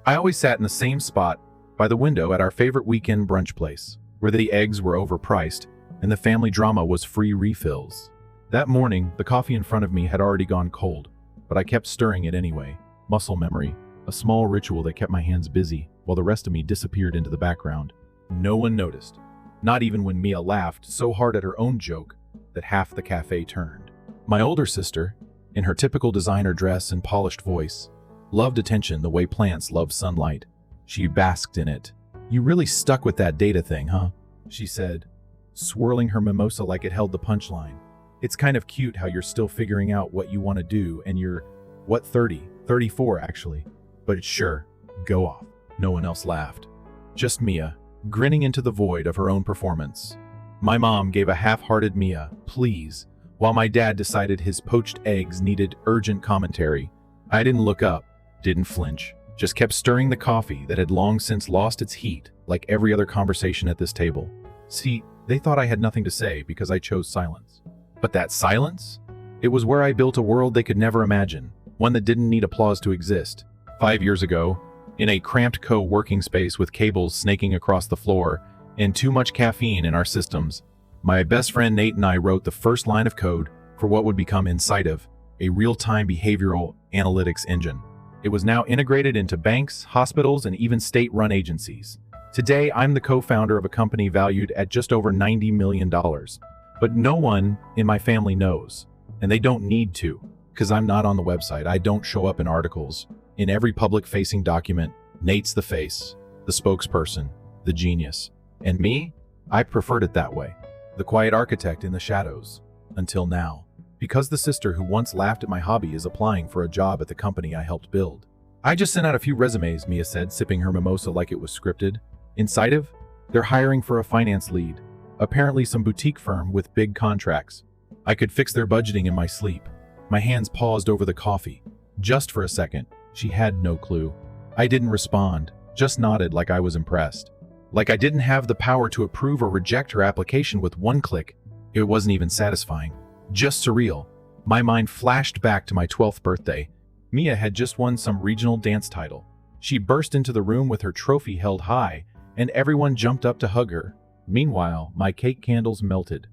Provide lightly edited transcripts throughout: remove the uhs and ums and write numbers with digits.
I always sat in the same spot by the window at our favorite weekend brunch place, where the eggs were overpriced and the family drama was free refills. That morning, the coffee in front of me had already gone cold, but I kept stirring it anyway. Muscle memory, a small ritual that kept my hands busy while the rest of me disappeared into the background. No one noticed, not even when Mia laughed so hard at her own joke that half the cafe turned. My older sister, in her typical designer dress and polished voice, loved attention the way plants love sunlight. She basked in it. "You really stuck with that data thing, huh?" she said, swirling her mimosa like it held the punchline. "It's kind of cute how you're still figuring out what you want to do and you're, 30? 34 actually. But sure, go off." No one else laughed. Just Mia, grinning into the void of her own performance. My mom gave a half-hearted Mia, "Please," while my dad decided his poached eggs needed urgent commentary. I didn't look up, didn't flinch, just kept stirring the coffee that had long since lost its heat like every other conversation at this table. See, they thought I had nothing to say because I chose silence. But that silence? It was where I built a world they could never imagine, one that didn't need applause to exist. 5 years ago, in a cramped co-working space with cables snaking across the floor and too much caffeine in our systems, my best friend Nate and I wrote the first line of code for what would become Insightive, a real-time behavioral analytics engine. It was now integrated into banks, hospitals, and even state-run agencies. Today, I'm the co-founder of a company valued at just over $90 million. But no one in my family knows, and they don't need to, because I'm not on the website. I don't show up in articles. In every public-facing document, Nate's the face, the spokesperson, the genius. And me? I preferred it that way. The quiet architect in the shadows. Until now. Because the sister who once laughed at my hobby is applying for a job at the company I helped build. "I just sent out a few resumes," Mia said, sipping her mimosa like it was scripted. "Insightive? They're hiring for a finance lead. Apparently some boutique firm with big contracts. I could fix their budgeting in my sleep." My hands paused over the coffee. Just for a second. She had no clue. I didn't respond, just nodded like I was impressed. Like I didn't have the power to approve or reject her application with one click. It wasn't even satisfying. Just surreal. My mind flashed back to my 12th birthday. Mia had just won some regional dance title. She burst into the room with her trophy held high, and everyone jumped up to hug her. Meanwhile, my cake candles melted.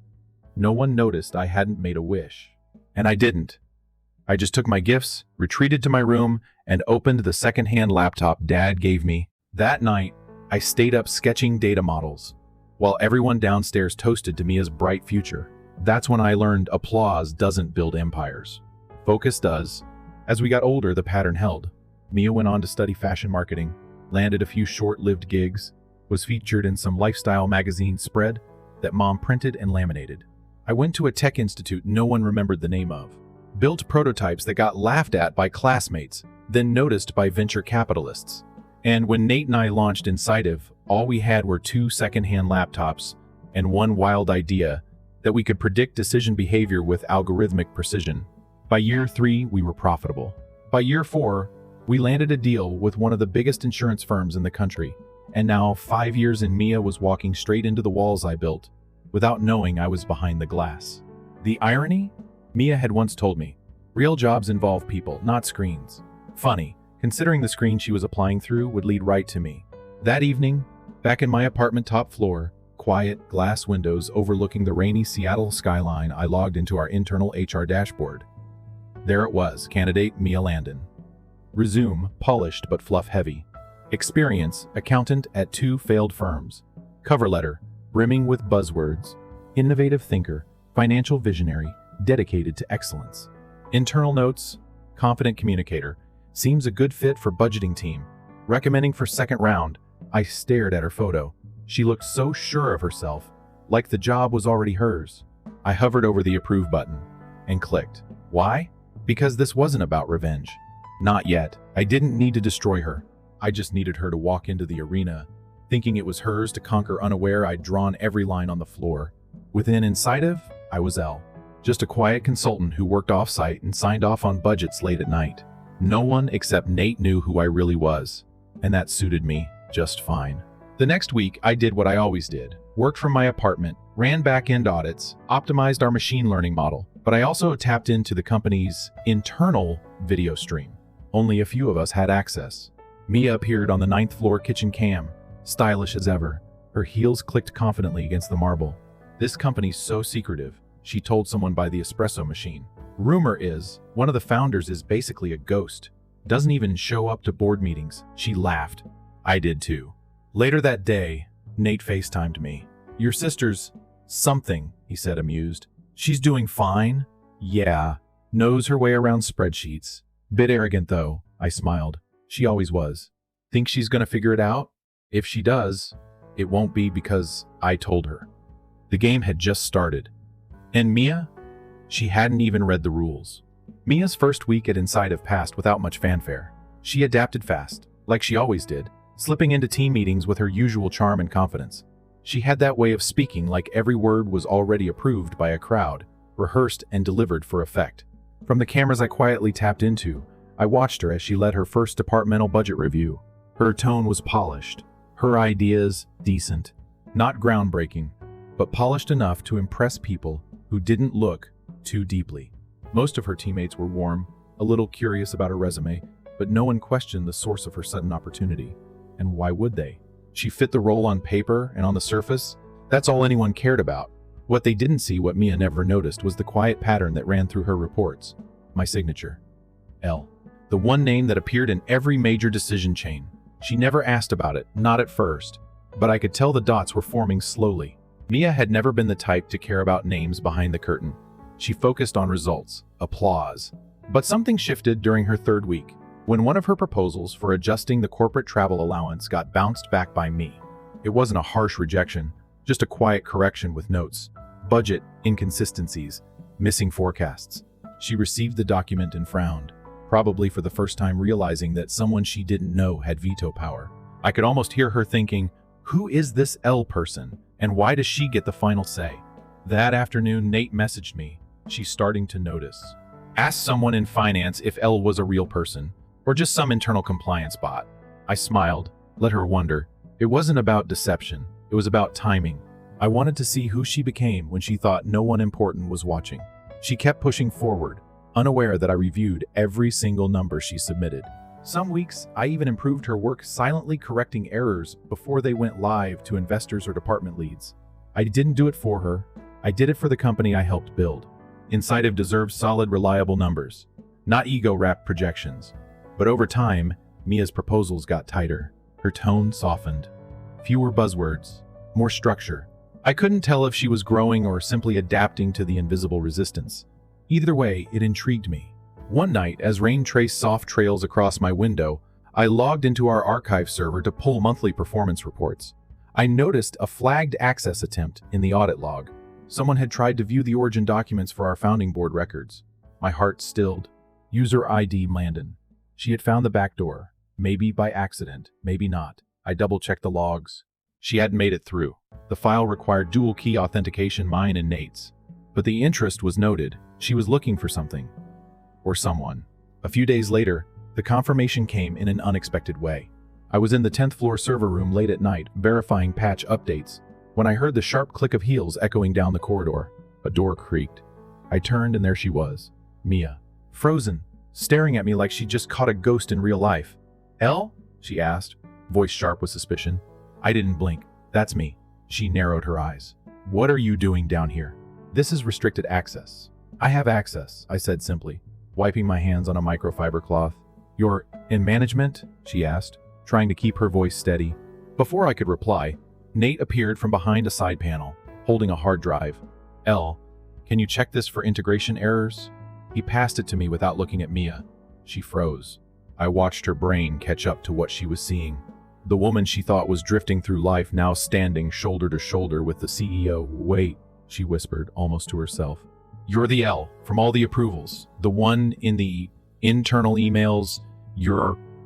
No one noticed I hadn't made a wish. And I didn't. I just took my gifts, retreated to my room, and opened the second-hand laptop Dad gave me. That night, I stayed up sketching data models, while everyone downstairs toasted to Mia's bright future. That's when I learned applause doesn't build empires. Focus does. As we got older, the pattern held. Mia went on to study fashion marketing, landed a few short-lived gigs, was featured in some lifestyle magazine spread that Mom printed and laminated. I went to a tech institute no one remembered the name of, built prototypes that got laughed at by classmates, then noticed by venture capitalists. And when Nate and I launched Insightive, all we had were 2 second-hand laptops and one wild idea that we could predict decision behavior with algorithmic precision. By year 3, we were profitable. By year 4, we landed a deal with one of the biggest insurance firms in the country. And now, 5 years in, Mia was walking straight into the walls I built, without knowing I was behind the glass. The irony? Mia had once told me, real jobs involve people, not screens. Funny, considering the screen she was applying through would lead right to me. That evening, back in my apartment top floor, quiet, glass windows overlooking the rainy Seattle skyline, I logged into our internal HR dashboard. There it was, candidate Mia Landon. Resume, polished but fluff-heavy. Experience, accountant at 2 failed firms. Cover letter, brimming with buzzwords. Innovative thinker, financial visionary, dedicated to excellence. Internal notes, confident communicator, seems a good fit for budgeting team. Recommending for second round. I stared at her photo. She looked so sure of herself, like the job was already hers. I hovered over the approve button and clicked. Why? Because this wasn't about revenge. Not yet. I didn't need to destroy her. I just needed her to walk into the arena, thinking it was hers to conquer, unaware I'd drawn every line on the floor. Within Insightive, I was L. Just a quiet consultant who worked off-site and signed off on budgets late at night. No one except Nate knew who I really was, and that suited me just fine. The next week, I did what I always did. Worked from my apartment, ran back-end audits, optimized our machine learning model, but I also tapped into the company's internal video stream. Only a few of us had access. Mia appeared on the ninth floor kitchen cam, stylish as ever. Her heels clicked confidently against the marble. This company's so secretive, she told someone by the espresso machine. Rumor is, one of the founders is basically a ghost. Doesn't even show up to board meetings. She laughed. I did too. Later that day, Nate FaceTimed me. Your sister's something, he said, amused. She's doing fine? Yeah. Knows her way around spreadsheets. Bit arrogant though, I smiled. She always was. Think she's gonna figure it out? If she does, it won't be because I told her. The game had just started. And Mia? She hadn't even read the rules. Mia's first week at Inside have passed without much fanfare. She adapted fast, like she always did, slipping into team meetings with her usual charm and confidence. She had that way of speaking like every word was already approved by a crowd, rehearsed and delivered for effect. From the cameras I quietly tapped into, I watched her as she led her first departmental budget review. Her tone was polished, her ideas decent, not groundbreaking, but polished enough to impress people who didn't look too deeply. Most of her teammates were warm, a little curious about her resume, but no one questioned the source of her sudden opportunity. And why would they? She fit the role on paper and on the surface. That's all anyone cared about. What they didn't see, what Mia never noticed, was the quiet pattern that ran through her reports. My signature. L. The one name that appeared in every major decision chain. She never asked about it, not at first. But I could tell the dots were forming slowly. Mia had never been the type to care about names behind the curtain. She focused on results, applause. But something shifted during her third week, when one of her proposals for adjusting the corporate travel allowance got bounced back by me. It wasn't a harsh rejection, just a quiet correction with notes. Budget inconsistencies, missing forecasts. She received the document and frowned, probably for the first time realizing that someone she didn't know had veto power. I could almost hear her thinking, who is this L person, and why does she get the final say? That afternoon, Nate messaged me. She's starting to notice. Asked someone in finance if L was a real person, or just some internal compliance bot. I smiled, let her wonder. It wasn't about deception, it was about timing. I wanted to see who she became when she thought no one important was watching. She kept pushing forward, unaware that I reviewed every single number she submitted. Some weeks, I even improved her work, silently correcting errors before they went live to investors or department leads. I didn't do it for her, I did it for the company I helped build. Inside of deserves solid, reliable numbers, not ego-wrapped projections. But over time, Mia's proposals got tighter. Her tone softened. Fewer buzzwords, more structure. I couldn't tell if she was growing or simply adapting to the invisible resistance. Either way, it intrigued me. One night, as rain traced soft trails across my window, I logged into our archive server to pull monthly performance reports. I noticed a flagged access attempt in the audit log. Someone had tried to view the origin documents for our founding board records. My heart stilled. User ID Landon. She had found the back door. Maybe by accident, maybe not. I double-checked the logs. She hadn't made it through. The file required dual-key authentication, mine and Nate's. But the interest was noted. She was looking for something. Or someone. A few days later, the confirmation came in an unexpected way. I was in the 10th floor server room late at night, verifying patch updates, when I heard the sharp click of heels echoing down the corridor. A door creaked. I turned and there she was, Mia, frozen, staring at me like she'd just caught a ghost in real life. L? She asked, voice sharp with suspicion. I didn't blink. That's me. She narrowed her eyes. What are you doing down here? This is restricted access. I have access, I said simply, wiping my hands on a microfiber cloth. You're in management? She asked, trying to keep her voice steady. Before I could reply, Nate appeared from behind a side panel, holding a hard drive. L, can you check this for integration errors? He passed it to me without looking at Mia. She froze. I watched her brain catch up to what she was seeing. The woman she thought was drifting through life now standing shoulder to shoulder with the CEO. Wait, she whispered, almost to herself. You're the L from all the approvals, the one in the internal emails.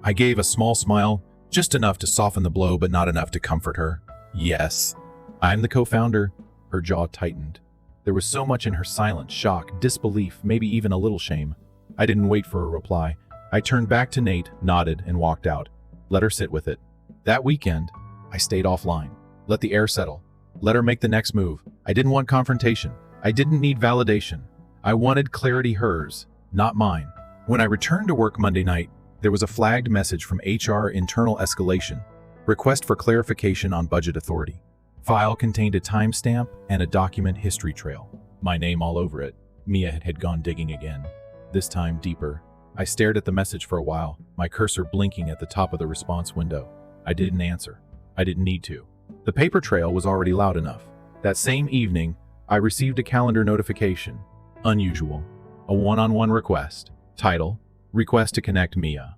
I gave a small smile, just enough to soften the blow but not enough to comfort her. Yes, I'm the co-founder. Her jaw tightened. There was so much in her silence, shock, disbelief, maybe even a little shame. I didn't wait for a reply. I turned back to Nate, nodded, and walked out. Let her sit with it. That weekend, I stayed offline. Let the air settle. Let her make the next move. I didn't want confrontation. I didn't need validation. I wanted clarity, hers, not mine. When I returned to work Monday night, There was a flagged message from HR Internal Escalation. Request for clarification on budget authority. File contained a timestamp and a document history trail. My name all over it. Mia had gone digging again. This time deeper. I stared at the message for a while, my cursor blinking at the top of the response window. I didn't answer. I didn't need to. The paper trail was already loud enough. That same evening, I received a calendar notification. Unusual. A one-on-one request. Title: Request to connect Mia.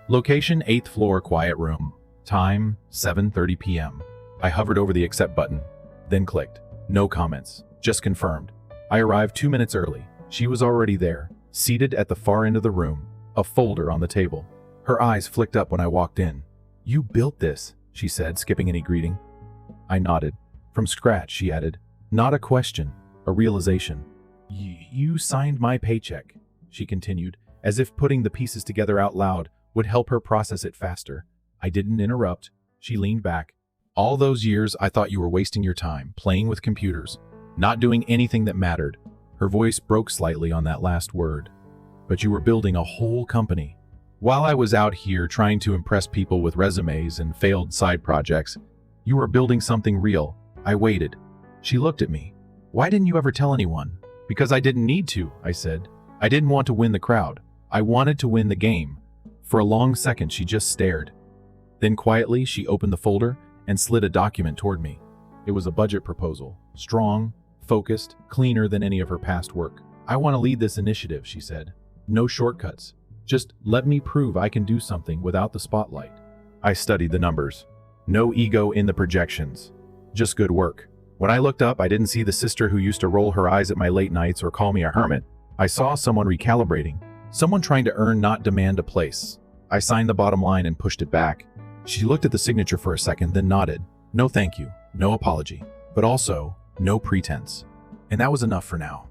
Location: 8th floor quiet room. Time: 7:30 p.m. I hovered over the accept button, then clicked. No comments. Just confirmed. I arrived 2 minutes early. She was already there, seated at the far end of the room, a folder on the table. Her eyes flicked up when I walked in. "You built this," she said, skipping any greeting. I nodded. "From scratch," she added. Not a question, a realization. You signed my paycheck," she continued, as if putting the pieces together out loud would help her process it faster. I didn't interrupt. She leaned back. "All those years I thought you were wasting your time, playing with computers, not doing anything that mattered." Her voice broke slightly on that last word. "But you were building a whole company. While I was out here trying to impress people with resumes and failed side projects, you were building something real." I waited. She looked at me. "Why didn't you ever tell anyone?" "Because I didn't need to," I said. "I didn't want to win the crowd. I wanted to win the game." For a long second, she just stared. Then quietly, she opened the folder and slid a document toward me. It was a budget proposal. Strong, focused, cleaner than any of her past work. "I want to lead this initiative," she said. "No shortcuts. Just let me prove I can do something without the spotlight." I studied the numbers. No ego in the projections. Just good work. When I looked up, I didn't see the sister who used to roll her eyes at my late nights or call me a hermit. I saw someone recalibrating. Someone trying to earn, not demand, a place. I signed the bottom line and pushed it back. She looked at the signature for a second, then nodded. No thank you, no apology, but also no pretense. And that was enough for now.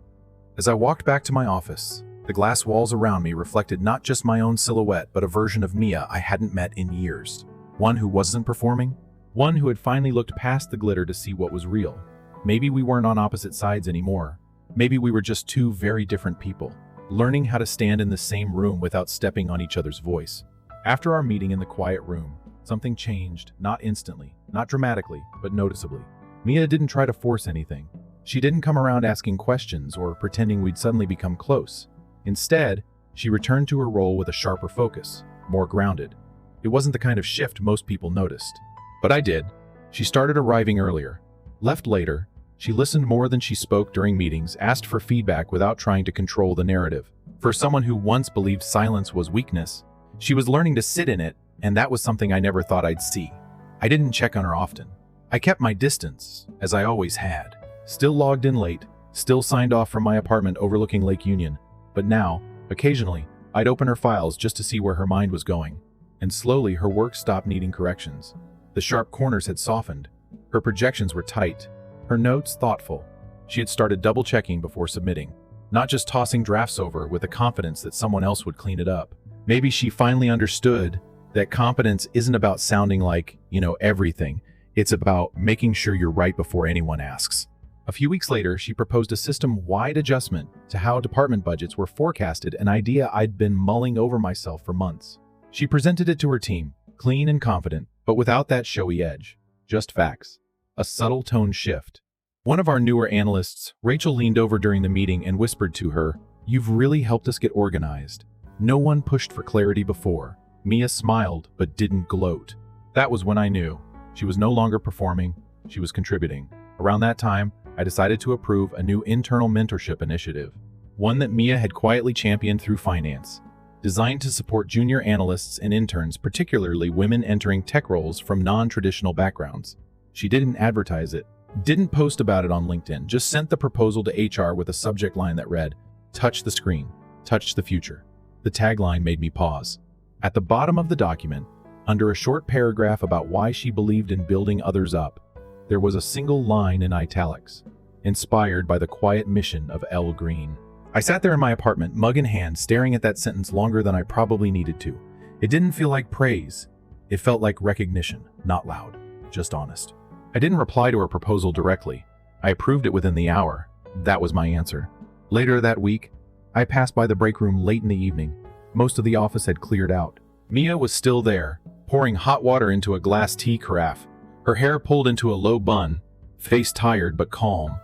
As I walked back to my office, the glass walls around me reflected not just my own silhouette, but a version of Mia I hadn't met in years. One who wasn't performing, one who had finally looked past the glitter to see what was real. Maybe we weren't on opposite sides anymore. Maybe we were just two very different people, learning how to stand in the same room without stepping on each other's voice. After our meeting in the quiet room, something changed, not instantly, not dramatically, but noticeably. Mia didn't try to force anything. She didn't come around asking questions or pretending we'd suddenly become close. Instead, she returned to her role with a sharper focus, more grounded. It wasn't the kind of shift most people noticed. But I did. She started arriving earlier, left later. She listened more than she spoke during meetings, asked for feedback without trying to control the narrative. For someone who once believed silence was weakness, she was learning to sit in it, and that was something I never thought I'd see. I didn't check on her often. I kept my distance, as I always had. Still logged in late, still signed off from my apartment overlooking Lake Union. But now, occasionally, I'd open her files just to see where her mind was going. And slowly, her work stopped needing corrections. The sharp corners had softened. Her projections were tight. Her notes thoughtful. She had started double-checking before submitting, not just tossing drafts over with the confidence that someone else would clean it up. Maybe she finally understood that competence isn't about sounding like, everything. It's about making sure you're right before anyone asks. A few weeks later, she proposed a system-wide adjustment to how department budgets were forecasted, an idea I'd been mulling over myself for months. She presented it to her team, clean and confident, but without that showy edge. Just facts. A subtle tone shift. One of our newer analysts, Rachel, leaned over during the meeting and whispered to her, "You've really helped us get organized." No one pushed for clarity before. Mia smiled, but didn't gloat. That was when I knew. She was no longer performing, she was contributing. Around that time, I decided to approve a new internal mentorship initiative, one that Mia had quietly championed through finance, designed to support junior analysts and interns, particularly women entering tech roles from non-traditional backgrounds. She didn't advertise it, didn't post about it on LinkedIn, just sent the proposal to HR with a subject line that read, "Touch the screen, touch the future." The tagline made me pause. At the bottom of the document, under a short paragraph about why she believed in building others up, there was a single line in italics, inspired by the quiet mission of L. Green. I sat there in my apartment, mug in hand, staring at that sentence longer than I probably needed to. It didn't feel like praise. It felt like recognition, not loud, just honest. I didn't reply to her proposal directly. I approved it within the hour. That was my answer. Later that week, I passed by the break room late in the evening. Most of the office had cleared out. Mia was still there, pouring hot water into a glass tea carafe, her hair pulled into a low bun, face tired but calm.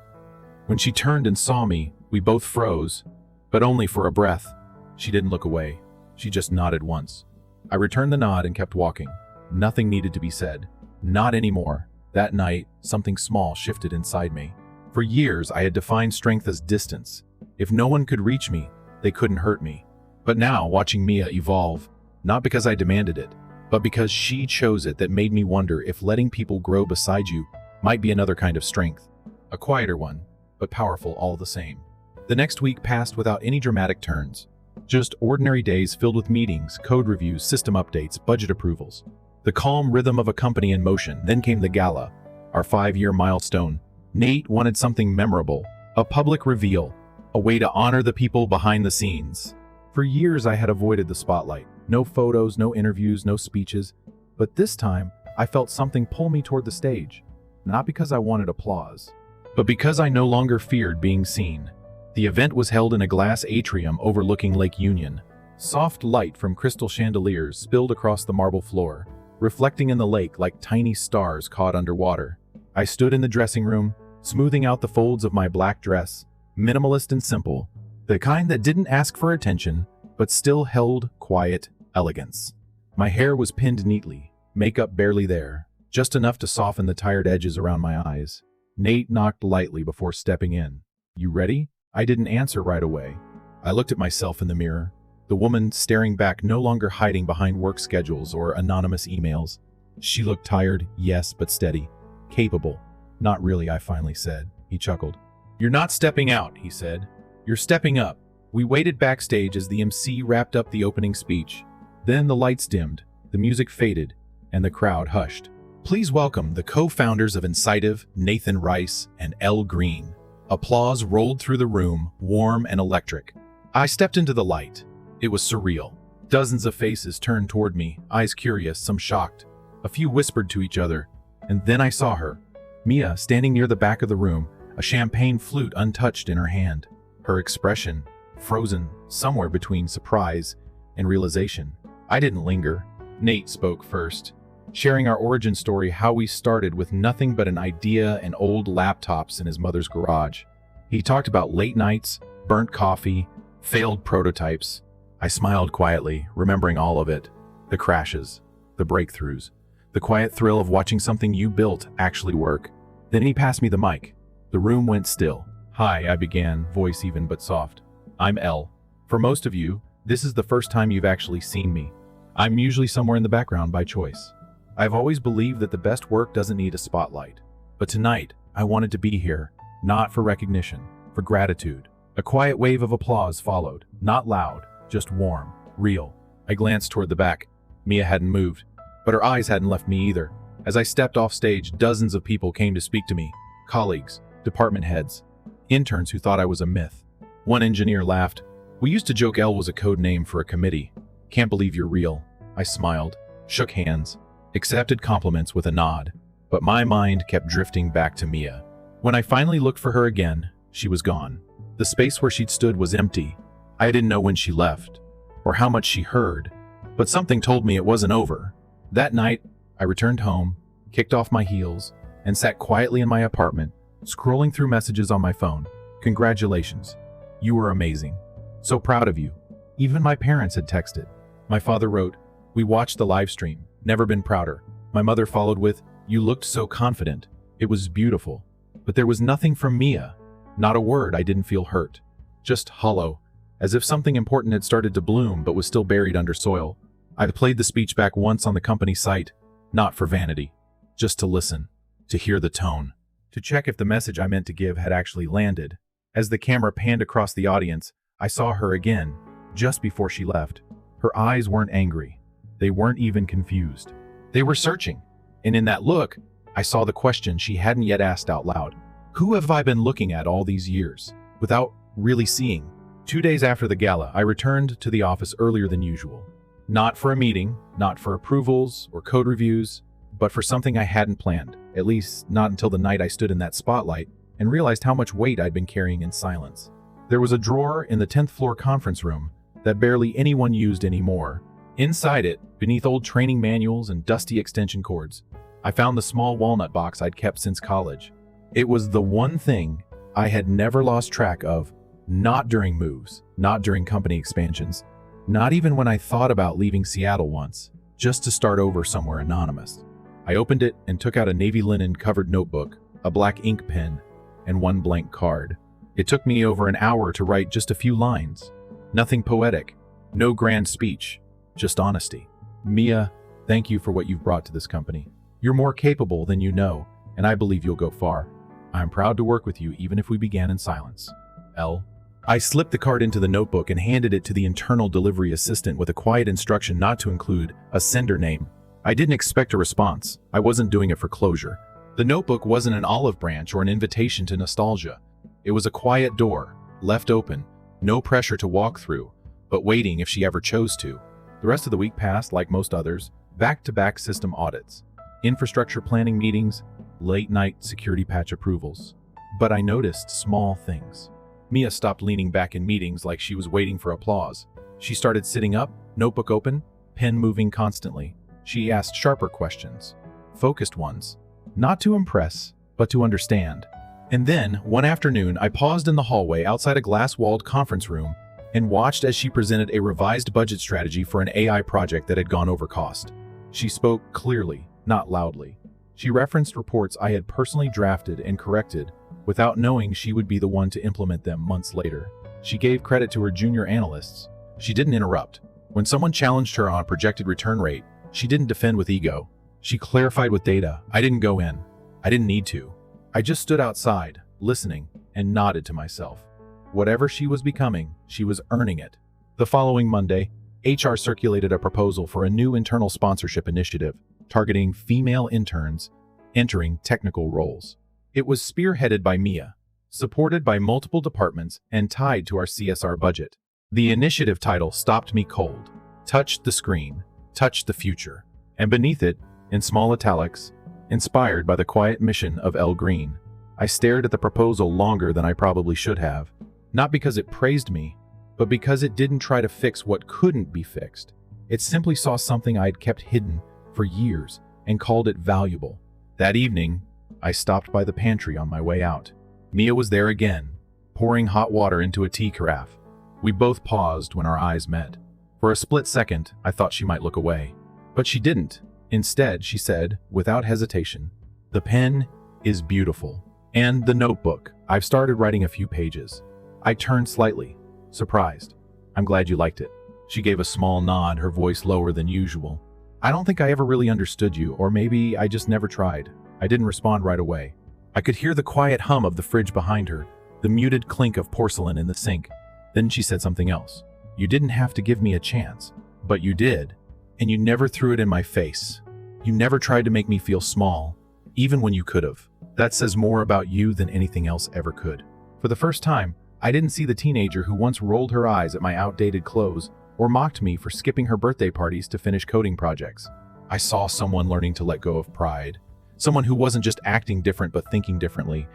When she turned and saw me, we both froze, but only for a breath. She didn't look away. She just nodded once. I returned the nod and kept walking. Nothing needed to be said. Not anymore. That night, something small shifted inside me. For years, I had defined strength as distance. If no one could reach me, they couldn't hurt me. But now, watching Mia evolve, not because I demanded it, but because she chose it, that made me wonder if letting people grow beside you might be another kind of strength. A quieter one, but powerful all the same. The next week passed without any dramatic turns. Just ordinary days filled with meetings, code reviews, system updates, budget approvals. The calm rhythm of a company in motion. Then came the gala, our 5-year milestone. Nate wanted something memorable, a public reveal, a way to honor the people behind the scenes. For years I had avoided the spotlight. No photos, no interviews, no speeches. But this time, I felt something pull me toward the stage. Not because I wanted applause, but because I no longer feared being seen. The event was held in a glass atrium overlooking Lake Union. Soft light from crystal chandeliers spilled across the marble floor, reflecting in the lake like tiny stars caught underwater. I stood in the dressing room, smoothing out the folds of my black dress, minimalist and simple, the kind that didn't ask for attention, but still held quiet elegance. My hair was pinned neatly, makeup barely there, just enough to soften the tired edges around my eyes. Nate knocked lightly before stepping in. "You ready?" I didn't answer right away. I looked at myself in the mirror, the woman staring back, no longer hiding behind work schedules or anonymous emails. She looked tired, yes, but steady. Capable. "Not really," I finally said. He chuckled. "You're not stepping out," he said. "You're stepping up." We waited backstage as the MC wrapped up the opening speech. Then the lights dimmed, the music faded, and the crowd hushed. Please welcome the co-founders of Insightive, Nathan Rice and Elle Green. Applause rolled through the room, warm and electric. I stepped into the light. It was surreal. Dozens of faces turned toward me, eyes curious, some shocked. A few whispered to each other, and then I saw her. Mia, standing near the back of the room, a champagne flute untouched in her hand. Her expression, frozen somewhere between surprise and realization. I didn't linger. Nate spoke first, sharing our origin story, how we started with nothing but an idea and old laptops in his mother's garage. He talked about late nights, burnt coffee, failed prototypes. I smiled quietly, remembering all of it. The crashes, the breakthroughs, the quiet thrill of watching something you built actually work. Then he passed me the mic. The room went still. "Hi," I began, voice even but soft. "I'm Elle. For most of you, this is the first time you've actually seen me. I'm usually somewhere in the background by choice. I've always believed that the best work doesn't need a spotlight. But tonight, I wanted to be here, not for recognition, for gratitude." A quiet wave of applause followed, not loud, just warm, real. I glanced toward the back. Mia hadn't moved, but her eyes hadn't left me either. As I stepped off stage, dozens of people came to speak to me. Colleagues, department heads, interns who thought I was a myth. One engineer laughed. "We used to joke Elle was a code name for a committee. Can't believe you're real." I smiled, shook hands, accepted compliments with a nod, but my mind kept drifting back to Mia. When I finally looked for her again, she was gone. The space where she'd stood was empty. I didn't know when she left, or how much she heard, but something told me it wasn't over. That night, I returned home, kicked off my heels, and sat quietly in my apartment, scrolling through messages on my phone. "Congratulations. You were amazing. So proud of you." Even my parents had texted. My father wrote, "We watched the live stream. Never been prouder." My mother followed with, "You looked so confident. It was beautiful." But there was nothing from Mia. Not a word. I didn't feel hurt. Just hollow, as if something important had started to bloom but was still buried under soil. I played the speech back once on the company site, not for vanity, just to listen, to hear the tone, to check if the message I meant to give had actually landed. As the camera panned across the audience, I saw her again, just before she left. Her eyes weren't angry. They weren't even confused. They were searching. And in that look, I saw the question she hadn't yet asked out loud. Who have I been looking at all these years, without really seeing? 2 days after the gala, I returned to the office earlier than usual. Not for a meeting, not for approvals or code reviews, but for something I hadn't planned, at least not until the night I stood in that spotlight and realized how much weight I'd been carrying in silence. There was a drawer in the 10th floor conference room that barely anyone used anymore. Inside it, beneath old training manuals and dusty extension cords, I found the small walnut box I'd kept since college. It was the one thing I had never lost track of, not during moves, not during company expansions, not even when I thought about leaving Seattle once, just to start over somewhere anonymous. I opened it and took out a navy linen covered notebook, a black ink pen, and one blank card. It took me over an hour to write just a few lines. Nothing poetic, no grand speech, just honesty. Mia, thank you for what you've brought to this company. You're more capable than you know, and I believe you'll go far. I'm proud to work with you even if we began in silence. L. I slipped the card into the notebook and handed it to the internal delivery assistant with a quiet instruction not to include a sender name. I didn't expect a response. I wasn't doing it for closure. The notebook wasn't an olive branch or an invitation to nostalgia. It was a quiet door, left open, no pressure to walk through, but waiting if she ever chose to. The rest of the week passed, like most others, back-to-back system audits, infrastructure planning meetings, late-night security patch approvals. But I noticed small things. Mia stopped leaning back in meetings like she was waiting for applause. She started sitting up, notebook open, pen moving constantly. She asked sharper questions, focused ones, not to impress, but to understand. And then, one afternoon, I paused in the hallway outside a glass-walled conference room and watched as she presented a revised budget strategy for an AI project that had gone over cost. She spoke clearly, not loudly. She referenced reports I had personally drafted and corrected without knowing she would be the one to implement them months later. She gave credit to her junior analysts. She didn't interrupt. When someone challenged her on a projected return rate, she didn't defend with ego. She clarified with data. I didn't go in. I didn't need to. I just stood outside, listening, and nodded to myself. Whatever she was becoming, she was earning it. The following Monday, HR circulated a proposal for a new internal sponsorship initiative targeting female interns entering technical roles. It was spearheaded by Mia, supported by multiple departments, and tied to our CSR budget. The initiative title stopped me cold. Touched the screen, touched the future. And beneath it, in small italics, inspired by the quiet mission of L. Green. I stared at the proposal longer than I probably should have, not because it praised me, but because it didn't try to fix what couldn't be fixed. It simply saw something I'd kept hidden for years and called it valuable. That evening, I stopped by the pantry on my way out. Mia was there again, pouring hot water into a tea carafe. We both paused when our eyes met. For a split second, I thought she might look away. But she didn't. Instead, she said, without hesitation, "The pen is beautiful. And the notebook. I've started writing a few pages." I turned slightly, surprised. "I'm glad you liked it." She gave a small nod, her voice lower than usual. "I don't think I ever really understood you, or maybe I just never tried." I didn't respond right away. I could hear the quiet hum of the fridge behind her, the muted clink of porcelain in the sink. Then she said something else. "You didn't have to give me a chance, but you did. And you never threw it in my face. You never tried to make me feel small, even when you could have. That says more about you than anything else ever could." For the first time, I didn't see the teenager who once rolled her eyes at my outdated clothes or mocked me for skipping her birthday parties to finish coding projects. I saw someone learning to let go of pride. Someone who wasn't just acting different but thinking differently.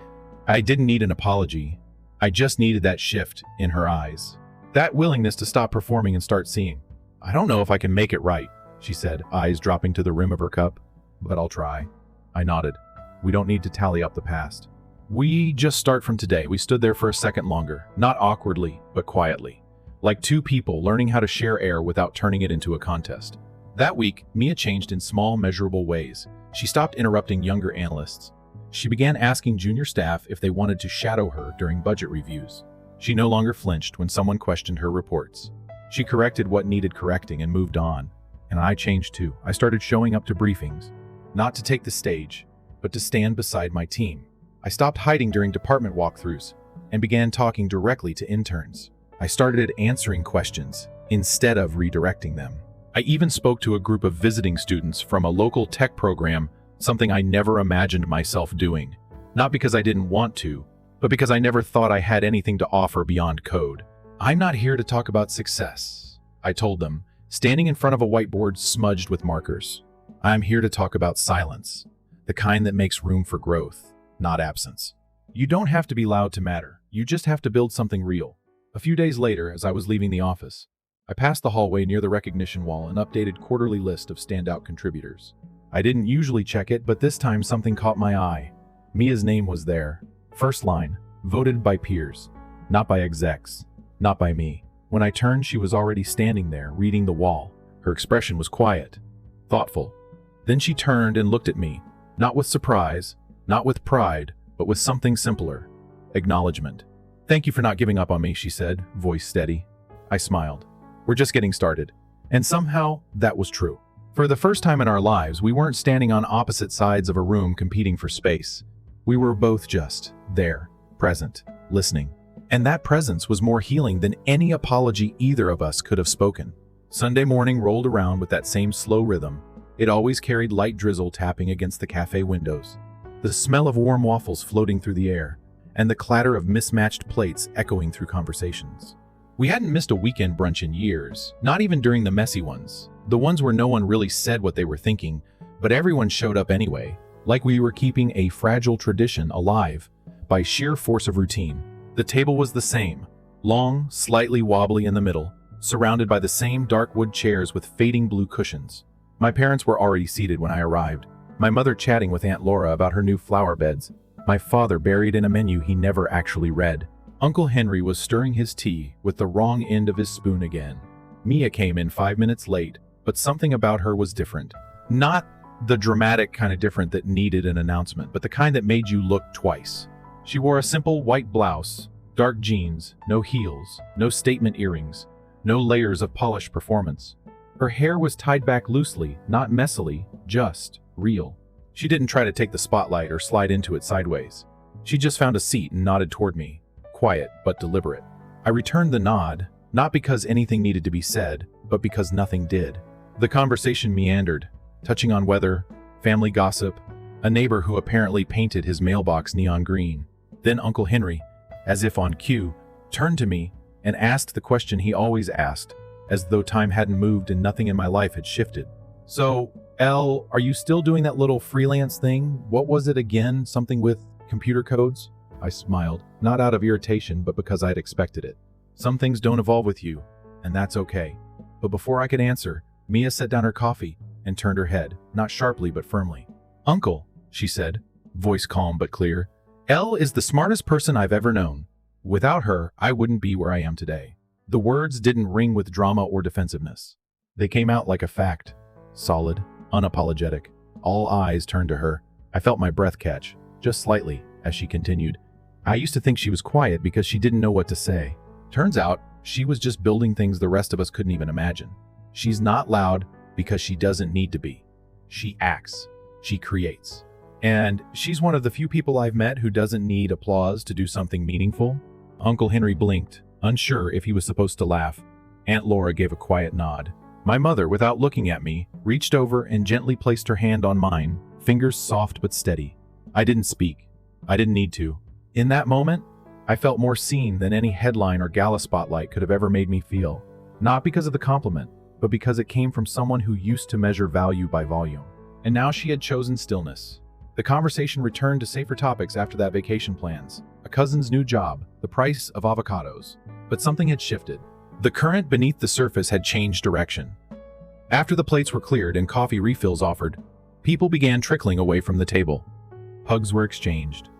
I didn't need an apology. I just needed that shift in her eyes. That willingness to stop performing and start seeing. "I don't know if I can make it right," she said, eyes dropping to the rim of her cup. "But I'll try." I nodded. "We don't need to tally up the past. We just start from today." We stood there for a second longer, not awkwardly, but quietly. Like two people learning how to share air without turning it into a contest. That week, Mia changed in small, measurable ways. She stopped interrupting younger analysts. She began asking junior staff if they wanted to shadow her during budget reviews. She no longer flinched when someone questioned her reports. She corrected what needed correcting and moved on. And I changed too. I started showing up to briefings, not to take the stage, but to stand beside my team. I stopped hiding during department walkthroughs and began talking directly to interns. I started answering questions instead of redirecting them. I even spoke to a group of visiting students from a local tech program, something I never imagined myself doing. Not because I didn't want to, but because I never thought I had anything to offer beyond code. "I'm not here to talk about success," I told them, standing in front of a whiteboard smudged with markers. "I'm here to talk about silence, the kind that makes room for growth, not absence. You don't have to be loud to matter. You just have to build something real." A few days later, as I was leaving the office, I passed the hallway near the recognition wall, an updated quarterly list of standout contributors. I didn't usually check it, but this time something caught my eye. Mia's name was there. First line, voted by peers, not by execs, not by me. When I turned, she was already standing there, reading the wall. Her expression was quiet, thoughtful. Then she turned and looked at me, not with surprise, not with pride, but with something simpler. Acknowledgement. "Thank you for not giving up on me," she said, voice steady. I smiled. "We're just getting started." And somehow, that was true. For the first time in our lives, we weren't standing on opposite sides of a room competing for space. We were both just there, present, listening. And that presence was more healing than any apology either of us could have spoken. Sunday morning rolled around with that same slow rhythm. It always carried light drizzle tapping against the cafe windows, the smell of warm waffles floating through the air, and the clatter of mismatched plates echoing through conversations. We hadn't missed a weekend brunch in years, not even during the messy ones, the ones where no one really said what they were thinking, but everyone showed up anyway, like we were keeping a fragile tradition alive by sheer force of routine. The table was the same, long, slightly wobbly in the middle, surrounded by the same dark wood chairs with fading blue cushions. My parents were already seated when I arrived, my mother chatting with Aunt Laura about her new flower beds, my father buried in a menu he never actually read. Uncle Henry was stirring his tea with the wrong end of his spoon again. Mia came in 5 minutes late, but something about her was different. Not the dramatic kind of different that needed an announcement, but the kind that made you look twice. She wore a simple white blouse, dark jeans, no heels, no statement earrings, no layers of polished performance. Her hair was tied back loosely, not messily, just real. She didn't try to take the spotlight or slide into it sideways. She just found a seat and nodded toward me, quiet but deliberate. I returned the nod, not because anything needed to be said, but because nothing did. The conversation meandered, touching on weather, family gossip, a neighbor who apparently painted his mailbox neon green. Then Uncle Henry, as if on cue, turned to me and asked the question he always asked, as though time hadn't moved and nothing in my life had shifted. "So, Elle, are you still doing that little freelance thing? What was it again? Something with computer codes?" I smiled, not out of irritation, but because I'd expected it. "Some things don't evolve with you, and that's okay." But before I could answer, Mia set down her coffee and turned her head, not sharply but firmly. "Uncle," she said, voice calm but clear, "Elle is the smartest person I've ever known. Without her, I wouldn't be where I am today." The words didn't ring with drama or defensiveness. They came out like a fact, solid, unapologetic. All eyes turned to her. I felt my breath catch, just slightly, as she continued. I used to think she was quiet because she didn't know what to say. Turns out, she was just building things the rest of us couldn't even imagine. She's not loud because she doesn't need to be. She acts. She creates. And she's one of the few people I've met who doesn't need applause to do something meaningful. Uncle Henry blinked, unsure if he was supposed to laugh. Aunt Laura gave a quiet nod. My mother, without looking at me, reached over and gently placed her hand on mine, fingers soft but steady. I didn't speak. I didn't need to. In that moment, I felt more seen than any headline or gala spotlight could have ever made me feel. Not because of the compliment, but because it came from someone who used to measure value by volume. And now she had chosen stillness. The conversation returned to safer topics after that: vacation plans, a cousin's new job, the price of avocados. But something had shifted. The current beneath the surface had changed direction. After the plates were cleared and coffee refills offered, people began trickling away from the table. Hugs were exchanged.